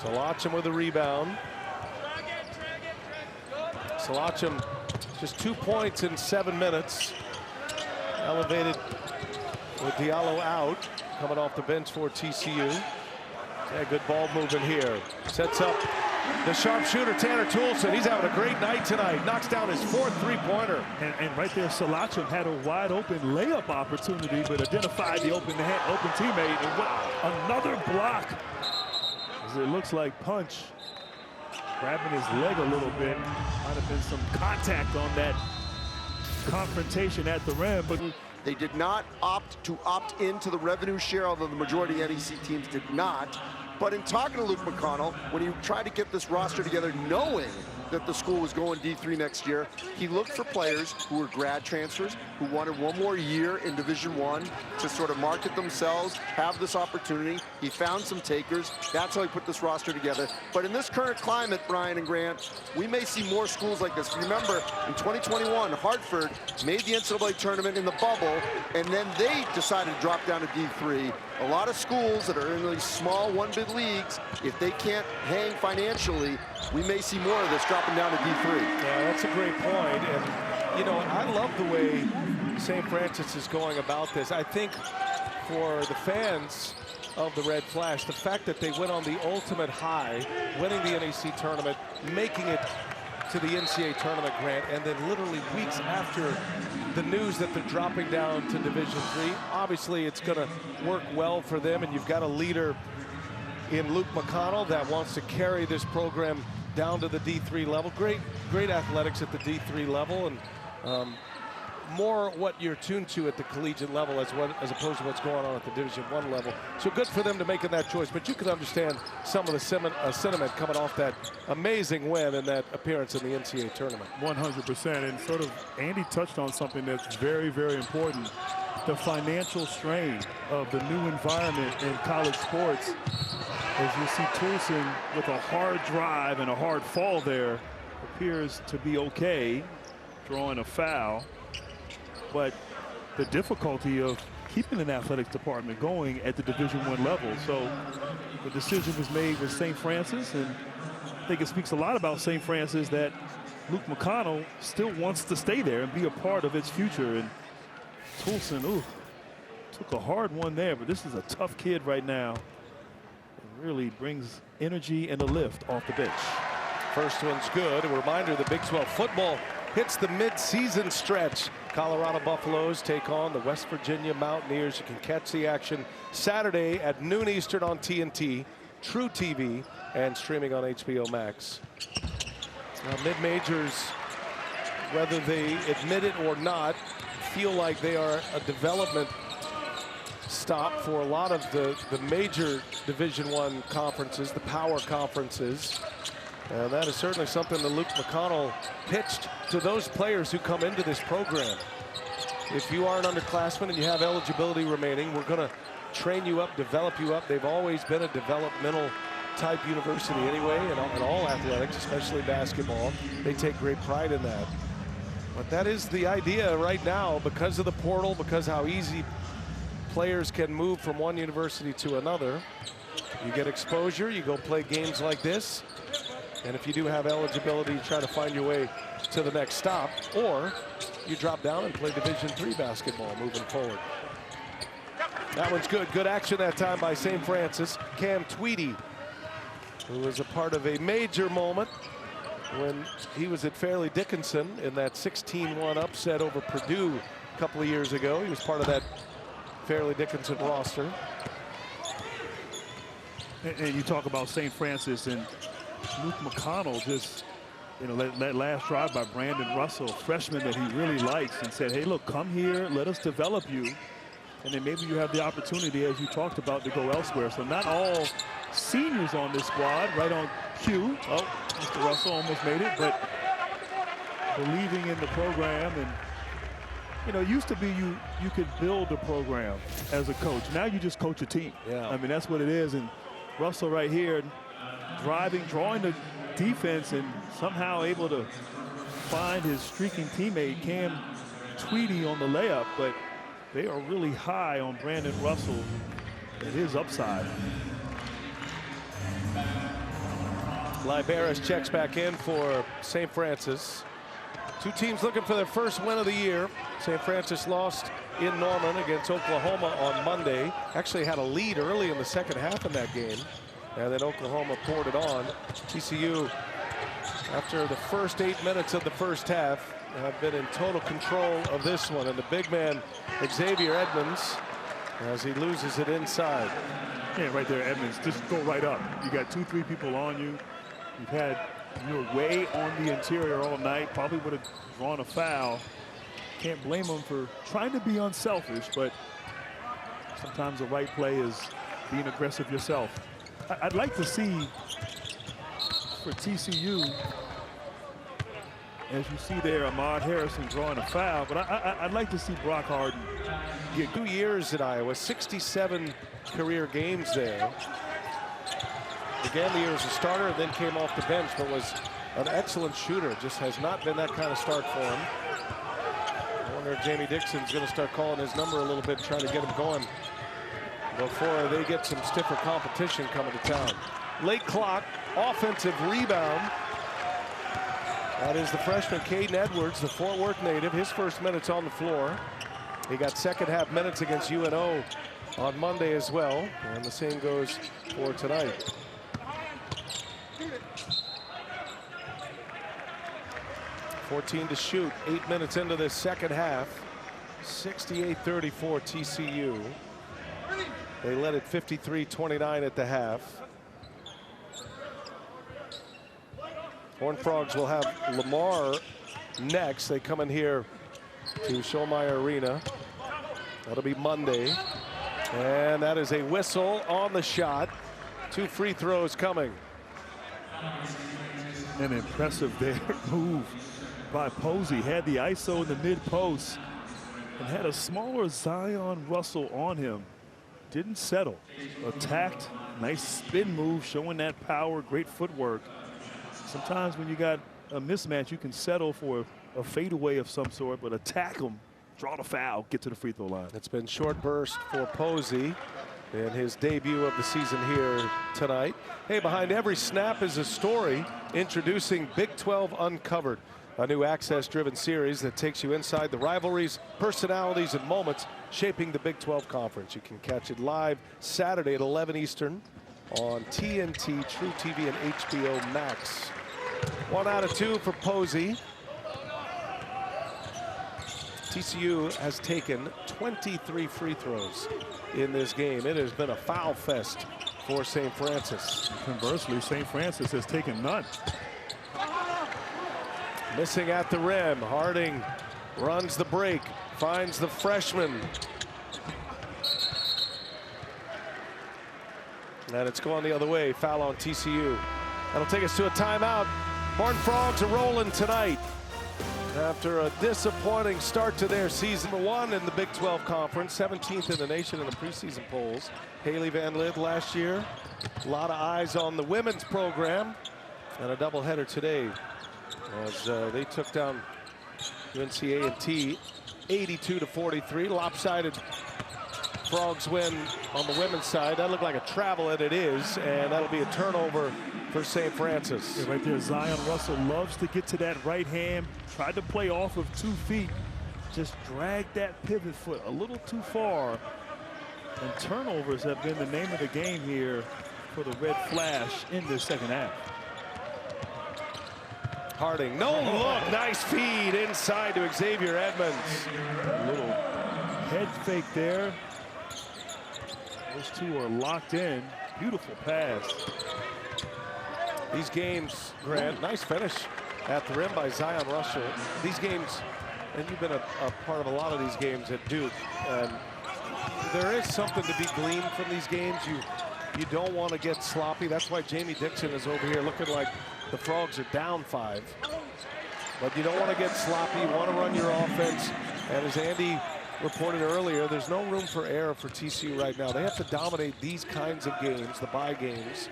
Salachim with a rebound. Salachim just 2 points in 7 minutes. Elevated with Diallo out, coming off the bench for TCU. Yeah, good ball movement here. Sets up the sharpshooter, Tanner Toolson. He's having a great night tonight. Knocks down his 4th three-pointer. And right there, Salachim had a wide open layup opportunity, but identified the open teammate. And what another block. As it looks like Punch grabbing his leg a little bit. Might have been some contact on that confrontation at the rim, but they did not opt into the revenue share, although the majority of NEC teams did not. But in talking to Luke McConnell, when he tried to get this roster together, knowing that the school was going D3 next year, he looked for players who were grad transfers, who wanted one more year in Division I to sort of market themselves, have this opportunity. He found some takers. That's how he put this roster together. But in this current climate, Brian and Grant, we may see more schools like this. Remember, in 2021, Hartford made the NCAA tournament in the bubble, and then they decided to drop down to D3. A lot of schools that are in these small one-bid leagues, if they can't hang financially, we may see more of this dropping down to D3. Yeah, that's a great point. And, you know, I love the way St. Francis is going about this. I think for the fans of the Red Flash, the fact that they went on the ultimate high, winning the NEC tournament, making it to the NCAA tournament, Grant, and then literally weeks after the news that they're dropping down to Division III, obviously it's going to work well for them, and you've got a leader in Luke McConnell that wants to carry this program down to the D3 level. Great athletics at the D3 level, and more what you're tuned to at the collegiate level as opposed to what's going on at the Division I level. So good for them to making that choice. But you can understand some of the sentiment coming off that amazing win and that appearance in the NCAA tournament. 100%. And sort of Andy touched on something that's very, very important. The financial strain of the new environment in college sports. As you see Toulson with a hard drive and a hard fall there, appears to be okay, drawing a foul. But the difficulty of keeping an athletics department going at the Division I level. So the decision was made with St. Francis, and I think it speaks a lot about St. Francis that Luke McConnell still wants to stay there and be a part of its future. And Toulson, took a hard one there, but this is a tough kid right now. It really brings energy and a lift off the bench. First one's good. A reminder that Big 12 football hits the mid-season stretch. Colorado Buffaloes take on the West Virginia Mountaineers. You can catch the action Saturday at noon Eastern on TNT, True TV, and streaming on HBO Max. Now, mid-majors, whether they admit it or not, feel like they are a development stop for a lot of the major Division I conferences, the power conferences. And that is certainly something that Luke McConnell pitched to those players who come into this program. If you are an underclassman and you have eligibility remaining, we're going to train you up, develop you up. They've always been a developmental type university anyway, in all athletics, especially basketball. They take great pride in that. But that is the idea right now because of the portal, because how easy players can move from one university to another. You get exposure, you go play games like this. And if you do have eligibility, you try to find your way to the next stop, or you drop down and play Division III basketball moving forward. That one's good. Good action that time by St. Francis. Cam Tweedy, who was a part of a major moment when he was at Fairleigh Dickinson in that 16-1 upset over Purdue a couple of years ago. He was part of that Fairleigh Dickinson roster. And you talk about St. Francis and Luke McConnell, just, that last drive by Brandon Russell, freshman that he really likes, and said, hey, look, come here, let us develop you. And then maybe you have the opportunity, as you talked about, to go elsewhere. So not all seniors on this squad, right on cue. Oh, Mr. Russell almost made it, but believing in the program. And, it used to be you could build a program as a coach. Now you just coach a team. Yeah. I mean, that's what it is. And Russell right here, drawing the defense, and somehow able to find his streaking teammate Cam Tweedy on the layup. But they are really high on Brandon Russell and his upside. Liberis checks back in for St. Francis. Two teams looking for their first win of the year. St. Francis lost in Norman against Oklahoma on Monday. Actually had a lead early in the second half in that game. And then Oklahoma poured it on. TCU, after the first 8 minutes of the first half, have been in total control of this one. And the big man, Xavier Edmonds, as he loses it inside. Yeah, right there, Edmonds, just go right up. You got 2-3 people on you. You're way on the interior all night. Probably would have drawn a foul. Can't blame him for trying to be unselfish, but sometimes the right play is being aggressive yourself. I'd like to see for TCU, as you see there, Ahmad Harrison drawing a foul, but I'd like to see Brock Harden get 2 years at Iowa, 67 career games there. Began the year as a starter and then came off the bench, but was an excellent shooter. Just has not been that kind of start for him. I wonder if Jamie Dixon's going to start calling his number a little bit, trying to get him going before they get some stiffer competition coming to town. Late clock, offensive rebound. That is the freshman Caden Edwards, the Fort Worth native, his first minutes on the floor. He got second half minutes against UNO on Monday as well, and the same goes for tonight. .14 to shoot, 8 minutes into this second half. 68-34 TCU. They led at 53-29 at the half. Horned Frogs will have Lamar next. They come in here to Schollmeyer Arena. That'll be Monday. And that is a whistle on the shot. 2 free throws coming. An impressive there move by Posey. Had the ISO in the mid post and had a smaller Zion Russell on him. Didn't settle. Attacked. Nice spin move, showing that power, great footwork. Sometimes when you got a mismatch, you can settle for a fadeaway of some sort, but attack them, draw the foul, get to the free throw line. It's been short burst for Posey in his debut of the season here tonight. Hey, behind every snap is a story. Introducing Big 12 Uncovered, a new access-driven series that takes you inside the rivalries, personalities, and moments shaping the Big 12 Conference. You can catch it live Saturday at 11 Eastern on TNT, True TV, and HBO Max. 1 out of 2 for Posey. TCU has taken 23 free throws in this game. It has been a foul fest for St. Francis. Conversely, St. Francis has taken none. Missing at the rim. Harding runs the break, finds the freshman. And it's going the other way. Foul on TCU. That'll take us to a timeout. Horned Frogs are rolling tonight after a disappointing start to their season. Number 1 in the Big 12 Conference, 17th in the nation in the preseason polls. Haley Van Lith last year. A lot of eyes on the women's program, and a doubleheader today as they took down UNC-A&T 82-43. Lopsided Frogs win on the women's side. That looked like a travel, and it is, and that'll be a turnover for St. Francis. Yeah, right there, Zion Russell loves to get to that right hand. Tried to play off of 2 feet. Just dragged that pivot foot a little too far. And turnovers have been the name of the game here for the Red Flash in this second half. Harding, no look, nice feed inside to Xavier Edmonds. A little head fake there. Those two are locked in. Beautiful pass. These games, Grant, nice finish at the rim by Zion Russell. These games, and you've been a part of a lot of these games at Duke, and there is something to be gleaned from these games. You don't want to get sloppy. That's why Jamie Dixon is over here looking like the Frogs are down 5. But you don't want to get sloppy. You want to run your offense. And as Andy reported earlier, there's no room for error for TCU right now. They have to dominate these kinds of games, the bye games.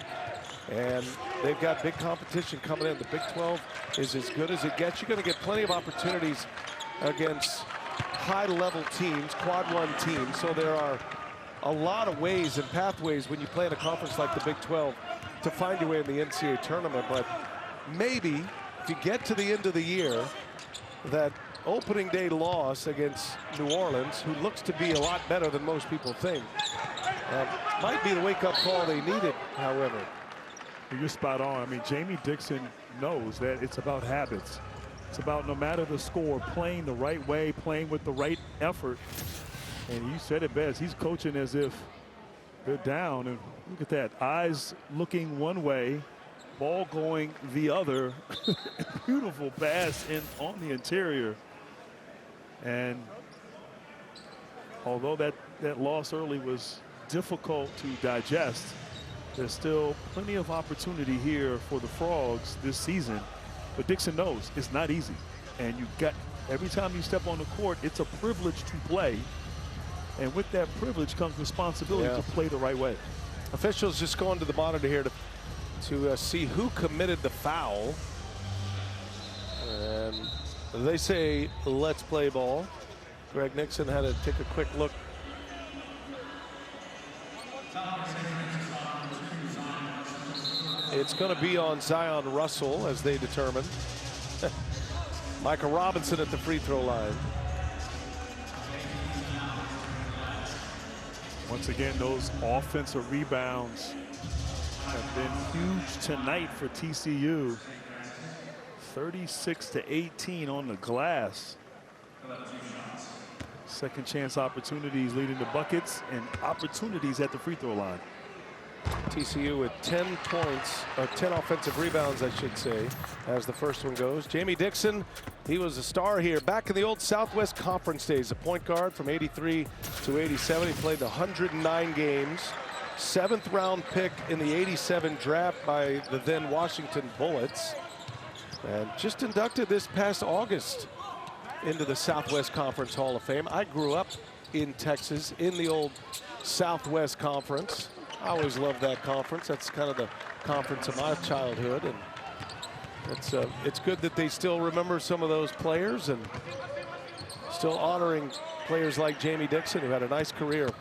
And they've got big competition coming in. The Big 12 is as good as it gets. You're going to get plenty of opportunities against high-level teams, quad 1 teams. So there are a lot of ways and pathways when you play in a conference like the Big 12 to find your way in the NCAA tournament. But maybe if you get to the end of the year, that opening day loss against New Orleans, who looks to be a lot better than most people think, might be the wake-up call they needed, however. You're spot on. I mean, Jamie Dixon knows that it's about habits. It's about, no matter the score, playing the right way, playing with the right effort. And you said it best. He's coaching as if they're down. And look at that. Eyes looking one way, ball going the other. Beautiful pass in on the interior. And although that loss early was difficult to digest, there's still plenty of opportunity here for the Frogs this season. But Dixon knows it's not easy. And every time you step on the court, it's a privilege to play. And with that privilege comes responsibility to play the right way. Officials just going to the monitor here to see who committed the foul. And they say, let's play ball. Greg Nixon had to take a quick look. It's going to be on Zion Russell, as they determine. Michael Robinson at the free throw line. Once again, those offensive rebounds have been huge tonight for TCU. 36-18 on the glass. Second chance opportunities leading to buckets and opportunities at the free throw line. TCU with 10 points, or 10 offensive rebounds, I should say, as the first one goes. Jamie Dixon, he was a star here back in the old Southwest Conference days, a point guard from 83 to 87. He played 109 games, 7th round pick in the 87 draft by the then Washington Bullets, and just inducted this past August into the Southwest Conference Hall of Fame. I grew up in Texas in the old Southwest Conference. I always loved that conference. That's kind of the conference of my childhood, and it's good that they still remember some of those players and still honoring players like Jamie Dixon, who had a nice career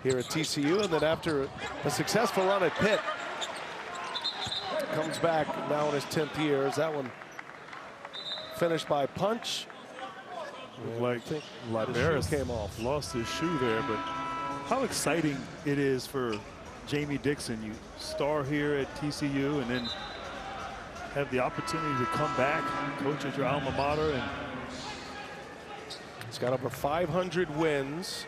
here at TCU, and then after a successful run at Pitt, comes back now in his 10th year. As that one finished by punch. Like Liberis came off, lost his shoe there, but how exciting it is for Jamie Dixon. You star here at TCU and then have the opportunity to come back, coach at your alma mater, and he's got over 500 wins.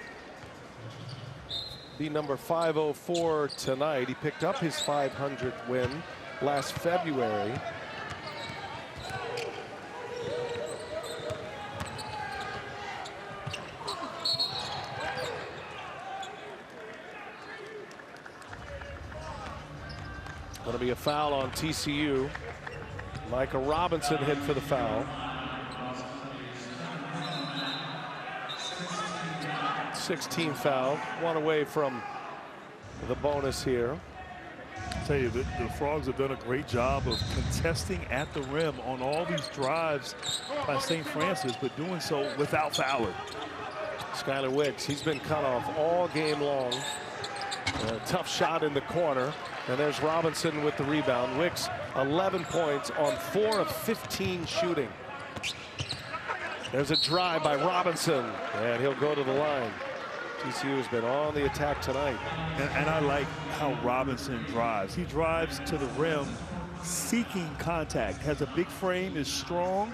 Be number 504 tonight. He picked up his 500th win last February. Going to be a foul on TCU. Micah Robinson hit for the foul. 16 foul, one away from the bonus here. I tell you, the Frogs have done a great job of contesting at the rim on all these drives by St. Francis, but doing so without fouling. Skylar Wicks, he's been cut off all game long. A tough shot in the corner, and there's Robinson with the rebound. Wicks 11 points on 4 of 15 shooting. There's a drive by Robinson, and he'll go to the line. TCU has been on the attack tonight. And I like how Robinson drives. He drives to the rim seeking contact, has a big frame, is strong,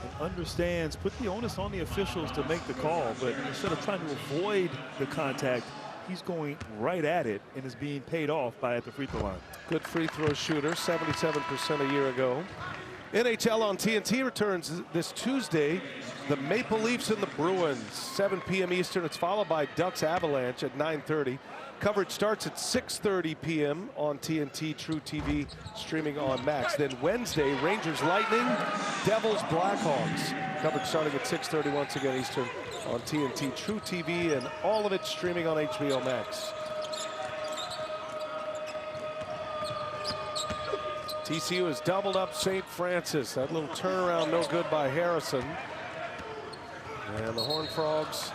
and understands, put the onus on the officials to make the call, but instead of trying to avoid the contact, he's going right at it and is being paid off by at the free throw line. Good free throw shooter, 77% a year ago. NHL on TNT returns this Tuesday. The Maple Leafs and the Bruins, 7 p.m. Eastern. It's followed by Ducks Avalanche at 9:30. Coverage starts at 6:30 p.m. on TNT True TV, streaming on Max. Then Wednesday, Rangers Lightning, Devils Blackhawks. Coverage starting at 6:30 once again Eastern on TNT True TV, and all of it streaming on HBO Max. TCU has doubled up St. Francis. That little turnaround no good by Harrison. And the Horned Frogs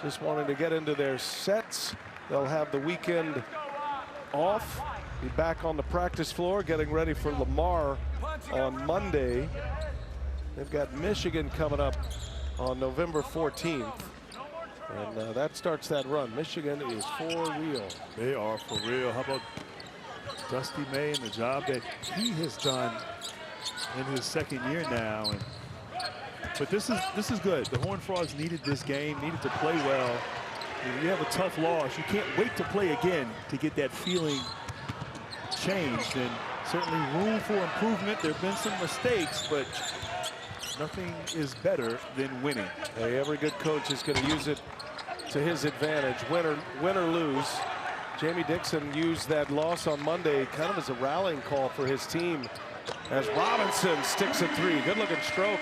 just wanting to get into their sets. They'll have the weekend off. Be back on the practice floor getting ready for Lamar on Monday. They've got Michigan coming up on November 14th. And that starts that run. Michigan is for real. They are for real. How about Dusty May and the job that he has done in his second year now? But this is good. The Horned Frogs needed this game, needed to play well. You have a tough loss. You can't wait to play again to get that feeling changed. And certainly room for improvement. There have been some mistakes, but nothing is better than winning. Hey, every good coach is going to use it to his advantage, win or lose. Jamie Dixon used that loss on Monday kind of as a rallying call for his team, as Robinson sticks a three. Good looking stroke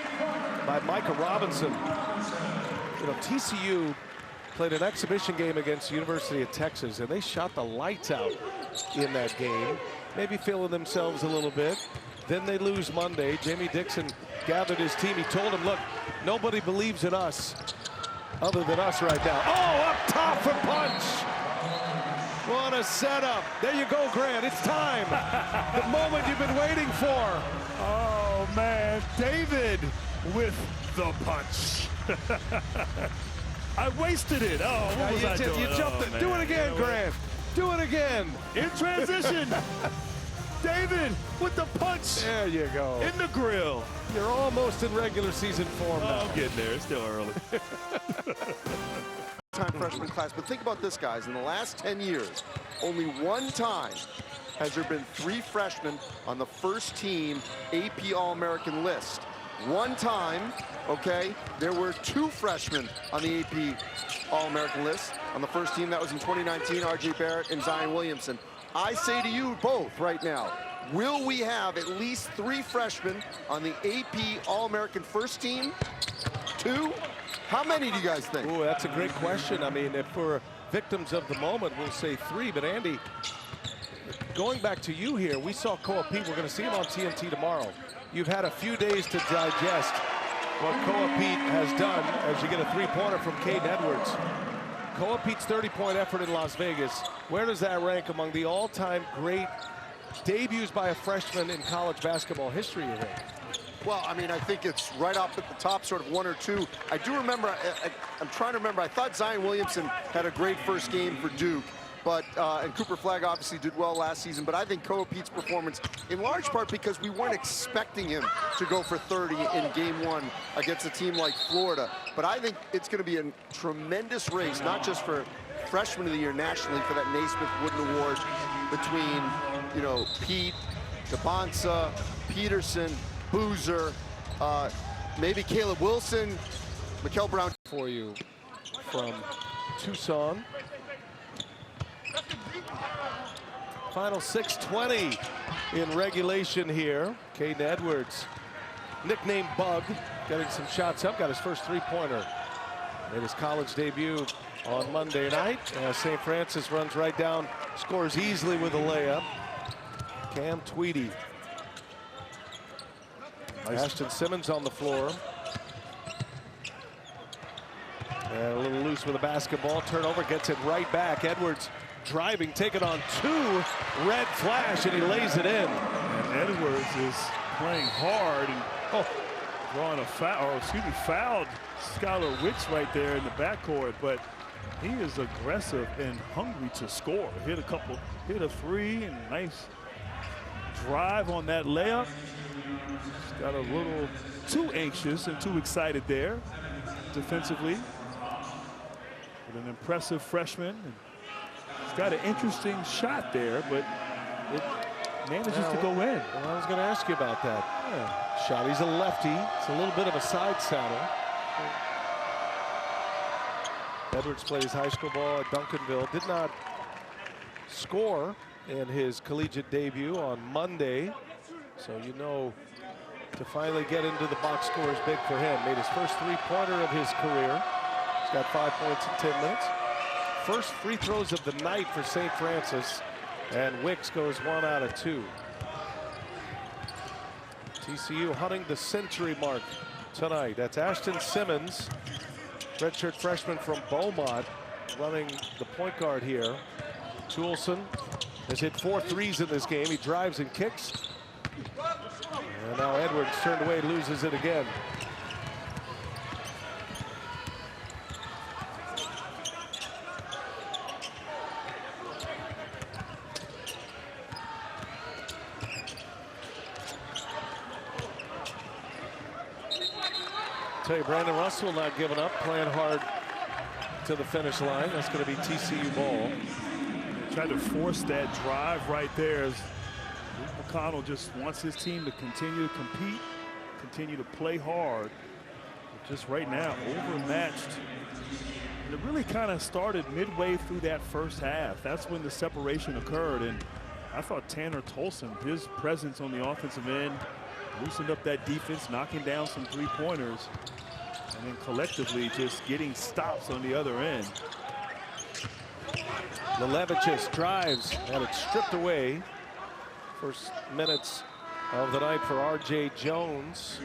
by Micah Robinson. You know, TCU played an exhibition game against the University of Texas, and they shot the lights out in that game. Maybe feeling themselves a little bit. Then they lose Monday. Jamie Dixon gathered his team. He told them, look, nobody believes in us other than us right now. Oh, up top for punch. What a setup. There you go, Grant. It's time. The moment you've been waiting for. Oh, man. David with the punch. I wasted it. Oh, what was I doing? You jumped it. Do it again, Grant. Do it again. In transition. David with the punch. There you go. In the grill. You're almost in regular season form now. I'm getting there. It's still early. time freshman class. But think about this, guys. In the last 10 years, only one time has there been 3 freshmen on the first team AP All-American list. One time, okay, there were 2 freshmen on the AP All-American list. On the first team, that was in 2019, R.J. Barrett and Zion Williamson. I say to you both right now, will we have at least 3 freshmen on the AP All-American first team? 2? How many do you guys think? Ooh, that's a great question. I mean, if we're victims of the moment, we'll say 3. But Andy, going back to you here, we saw Koa Pete. We're going to see him on TNT tomorrow. You've had a few days to digest what Koa Pete has done as you get a 3-pointer from Caden Edwards. Koa Pete's 30-point effort in Las Vegas. Where does that rank among the all-time great debuts by a freshman in college basketball history, you think? Well, I mean, I think it's right up at the top, sort of 1 or 2. I do remember, I'm trying to remember, I thought Zion Williamson had a great first game for Duke, but, and Cooper Flagg obviously did well last season, but I think Koa Pete's performance, in large part because we weren't expecting him to go for 30 in game 1 against a team like Florida. But I think it's going to be a tremendous race, not just for Freshman of the Year nationally for that Naismith Wooden Award between, you know, Pete, DeBonsa, Peterson, Boozer, maybe Caleb Wilson, Mikel Brown. For you from Tucson. Final 6:20 in regulation here. Caden Edwards, nicknamed Bug, getting some shots up, got his first 3-pointer. Made his college debut on Monday night. St. Francis runs right down, scores easily with a layup. Cam Tweedy. Ashton Simmons on the floor. And a little loose with a basketball. Turnover, gets it right back. Edwards driving, take it on 2. Red flash, and he lays it in. And Edwards is playing hard and drawing a foul, or excuse me, fouled Skylar Wicks right there in the backcourt. But he is aggressive and hungry to score. Hit a 3, and nice drive on that layup. Just got a little too anxious and too excited there defensively. With an impressive freshman. He's got an interesting shot there, but it manages to go in. Well, I was going to ask you about that. Shot, he's a lefty. It's a little bit of a side saddle. Edwards plays high school ball at Duncanville. Did not score in his collegiate debut on Monday. So you know, to finally get into the box score is big for him. Made his first 3-pointer of his career. He's got 5 points in 10 minutes. First free throws of the night for St. Francis, and Wicks goes 1 out of 2. TCU hunting the century mark tonight. That's Ashton Simmons, redshirt freshman from Beaumont, running the point guard here. Toulson has hit 4 threes in this game. He drives and kicks. And now Edwards turned away, loses it again. Tell you, Brandon Russell not giving up, playing hard to the finish line. That's going to be TCU ball. Tried to force that drive right there. Luke McConnell just wants his team to continue to compete, continue to play hard. But just right now, overmatched. And it really kind of started midway through that first half. That's when the separation occurred. And I thought Tanner Tolson, his presence on the offensive end, loosened up that defense, knocking down some 3-pointers, and then collectively just getting stops on the other end. Lelevicius drives, and it's stripped away. First minutes of the night for R.J. Jones.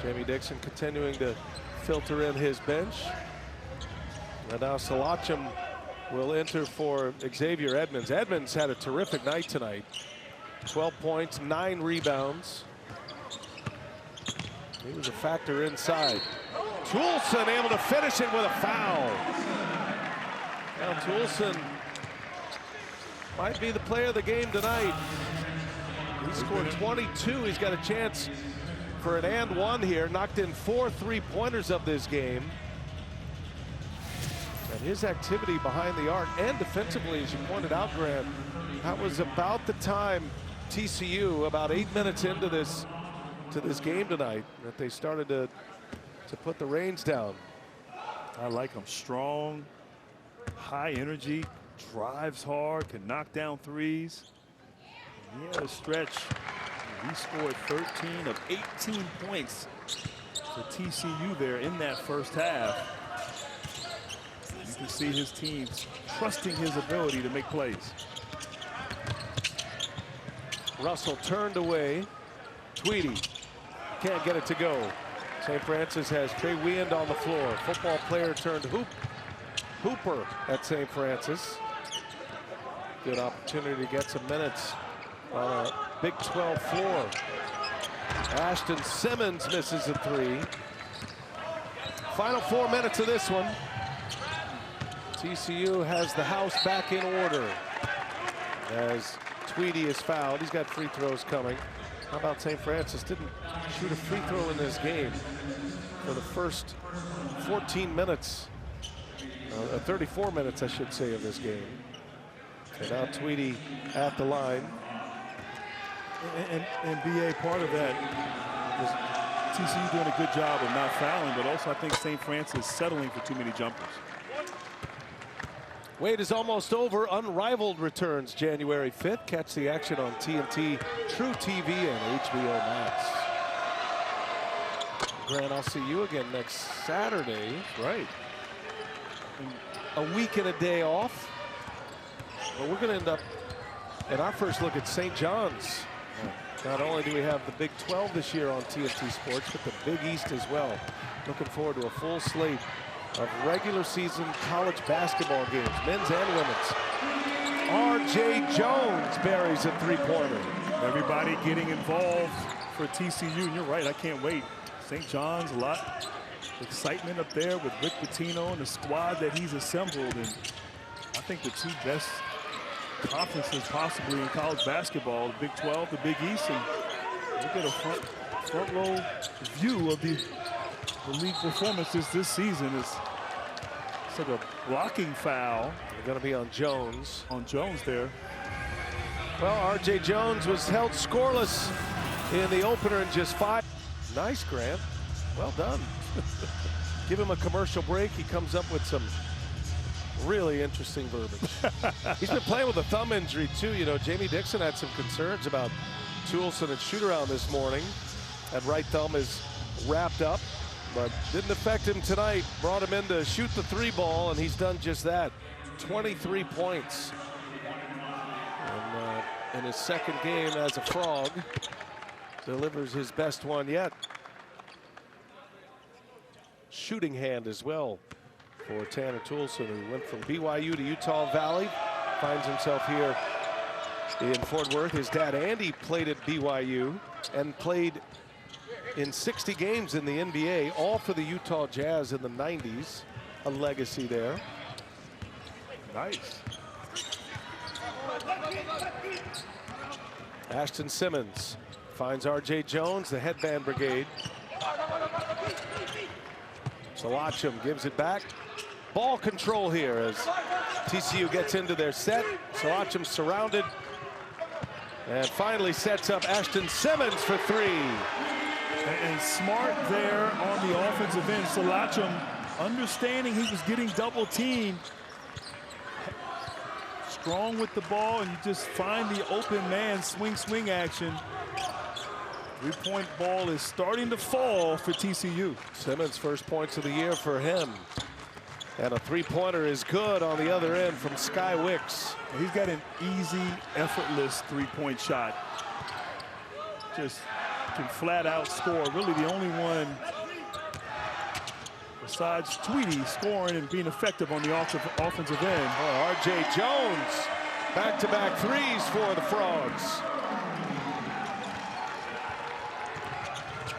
Jamie Dixon continuing to filter in his bench. And now Salachim will enter for Xavier Edmonds. Edmonds had a terrific night tonight. 12 points, 9 rebounds. He was a factor inside. Toulson able to finish it with a foul. Now Toulson might be the player of the game tonight. He scored 22. He's got a chance for an and one here. Knocked in 4 3-pointers of this game. And his activity behind the arc and defensively, as you pointed out, Grant, that was about the time TCU, about 8 minutes into this game tonight, that they started to put the reins down. I like him. Strong, high energy, drives hard, can knock down threes. He had a stretch. He scored 13 of 18 points for TCU there in that first half. You can see his team trusting his ability to make plays. Russell turned away. Tweedy can't get it to go. St. Francis has Trey Weand on the floor. Football player turned hooper at St. Francis. Good opportunity to get some minutes on a Big 12 floor. Ashton Simmons misses a three. Final 4 minutes of this one. TCU has the house back in order as Tweedy is fouled. He's got free throws coming. How about St. Francis didn't shoot a free throw in this game for the first 14 minutes, 34 minutes, I should say, of this game. And now Tweedy at the line. And BA, part of that is TCU doing a good job of not fouling, but also I think St. Francis settling for too many jumpers. Wait is almost over. Unrivaled returns January 5th. Catch the action on TNT, True TV, and HBO Max. Grant, I'll see you again next Saturday. Right. A week and a day off. But we're going to end up at our first look at St. John's. Not only do we have the Big 12 this year on TNT Sports, but the Big East as well. Looking forward to a full slate of regular season college basketball games, men's and women's. R.J. Jones buries a three-pointer. Everybody getting involved for TCU. And you're right, I can't wait. St. John's, a lot of excitement up there with Rick Pitino and the squad that he's assembled. And I think the two best conferences possibly in college basketball, the Big 12, the Big East, and we'll get a front row view of the league performances this season. It's like a blocking foul. They're going to be on Jones. On Jones there. Well, R.J. Jones was held scoreless in the opener in just 5. Nice, Grant. Well done. Give him a commercial break. He comes up with some really interesting verbiage. He's been playing with a thumb injury, too. You know, Jamie Dixon had some concerns about Toolson and shoot-around this morning. That right thumb is wrapped up, but didn't affect him tonight. Brought him in to shoot the three ball, and he's done just that. 23 points. And in his second game as a Frog, delivers his best one yet. Shooting hand as well for Tanner Toolson, who went from BYU to Utah Valley, finds himself here in Fort Worth. His dad, Andy, played at BYU and played in 60 games in the NBA, all for the Utah Jazz in the 90s. A legacy there. Nice. Ashton Simmons finds R.J. Jones, the headband brigade. Salachim gives it back. Ball control here as TCU gets into their set. Salachim surrounded. And finally sets up Ashton Simmons for three. And smart there on the offensive end. Salachim, understanding he was getting double teamed. Strong with the ball, and you just find the open man swing action. Three-point ball is starting to fall for TCU. Simmons' first points of the year for him. And a three-pointer is good on the other end from Sky Wicks. He's got an easy, effortless three-point shot. Just can flat out score. Really the only one besides Tweedy scoring and being effective on the offensive end. Oh, R.J. Jones, back-to-back threes for the Frogs.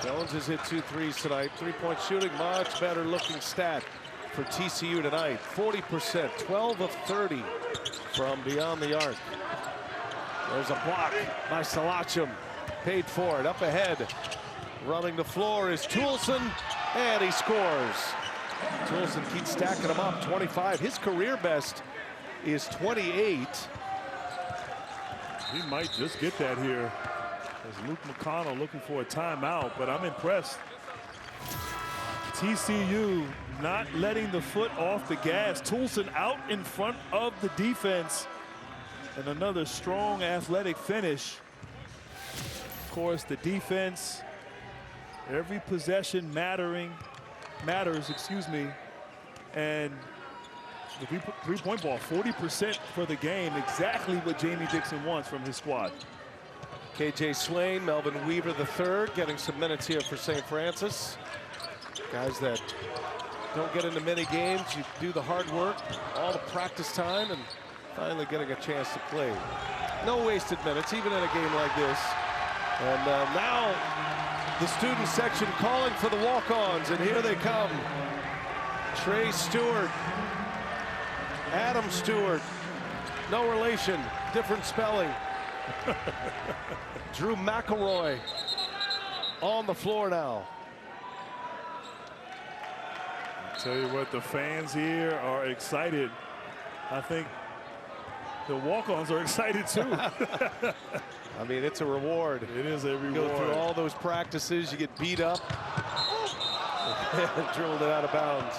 Jones has hit 2 threes tonight. Three-point shooting, much better looking stat for TCU tonight. 40%, 12 of 30 from beyond the arc. There's a block by Salachim. Paid for it, up ahead. Running the floor is Toolson, and he scores. Toolson keeps stacking them up. 25. His career best is 28. He might just get that here. As Luke McConnell looking for a timeout, but I'm impressed. TCU not letting the foot off the gas. Toolson out in front of the defense. And another strong athletic finish. Of course, the defense, every possession matters, excuse me. And the three-point ball, 40% for the game, exactly what Jamie Dixon wants from his squad. KJ Swain, Melvin Weaver III getting some minutes here for St. Francis. Guys that don't get into many games, you do the hard work, all the practice time, and finally getting a chance to play. No wasted minutes, even in a game like this. And now the student section calling for the walk-ons, and here they come. Trey Stewart, Adam Stewart, no relation, different spelling. Drew McElroy on the floor now. Tell you what, the fans here are excited. I think the walk-ons are excited too. I mean, it's a reward. It is a reward. Go through all those practices, you get beat up. Drilled it out of bounds.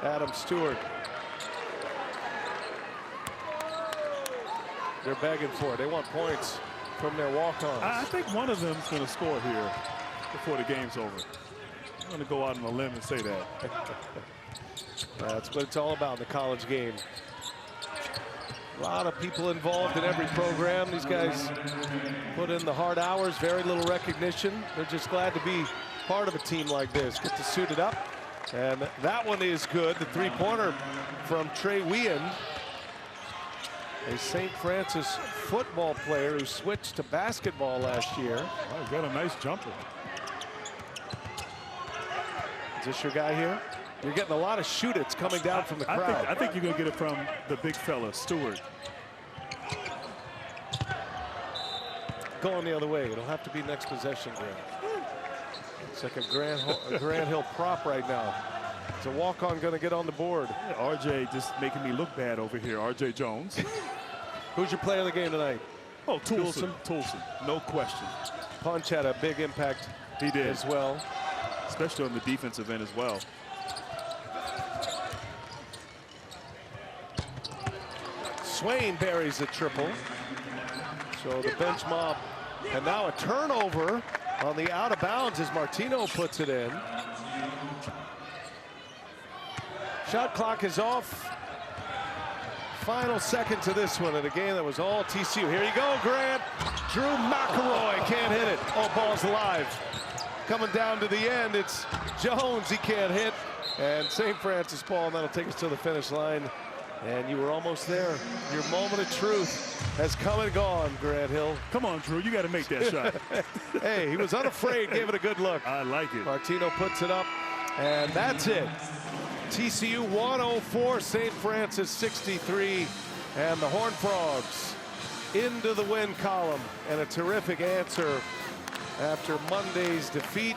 Adam Stewart. They're begging for it. They want points from their walk-ons. I think one of them is going to score here before the game's over. I'm going to go out on a limb and say that. That's what it's all about in the college game. A lot of people involved in every program. These guys put in the hard hours, very little recognition. They're just glad to be part of a team like this. Get to suit it up. And that one is good. The three-pointer from Trey Weand, a St. Francis football player who switched to basketball last year. Oh, he's got a nice jumper. Is this your guy here? You're getting a lot of shoot-its coming down from the crowd. I think you're going to get it from the big fella, Stewart. Going the other way. It'll have to be next possession, Grant. It's like a Grant Hill prop right now. It's a walk-on going to get on the board. Yeah, RJ just making me look bad over here. RJ Jones. Who's your player of the game tonight? Oh, Toolson. No question. Punch had a big impact. He did as well, especially on the defensive end as well. Swain buries a triple. So the bench mob, and now a turnover on the out of bounds as Martino puts it in. Shot clock is off. Final second to this one in a game that was all TCU. Here you go, Grant. Drew McElroy can't hit it. Oh, ball's live. Coming down to the end, it's Jones. He can't hit. And St. Francis ball, and that'll take us to the finish line. And you were almost there. Your moment of truth has come and gone, Grant Hill. Come on, Drew. You got to make that shot. Hey, he was unafraid. Gave it a good look. I like it. Martino puts it up, and that's it. TCU 104, St. Francis 63, and the Horned Frogs into the win column. And a terrific answer after Monday's defeat.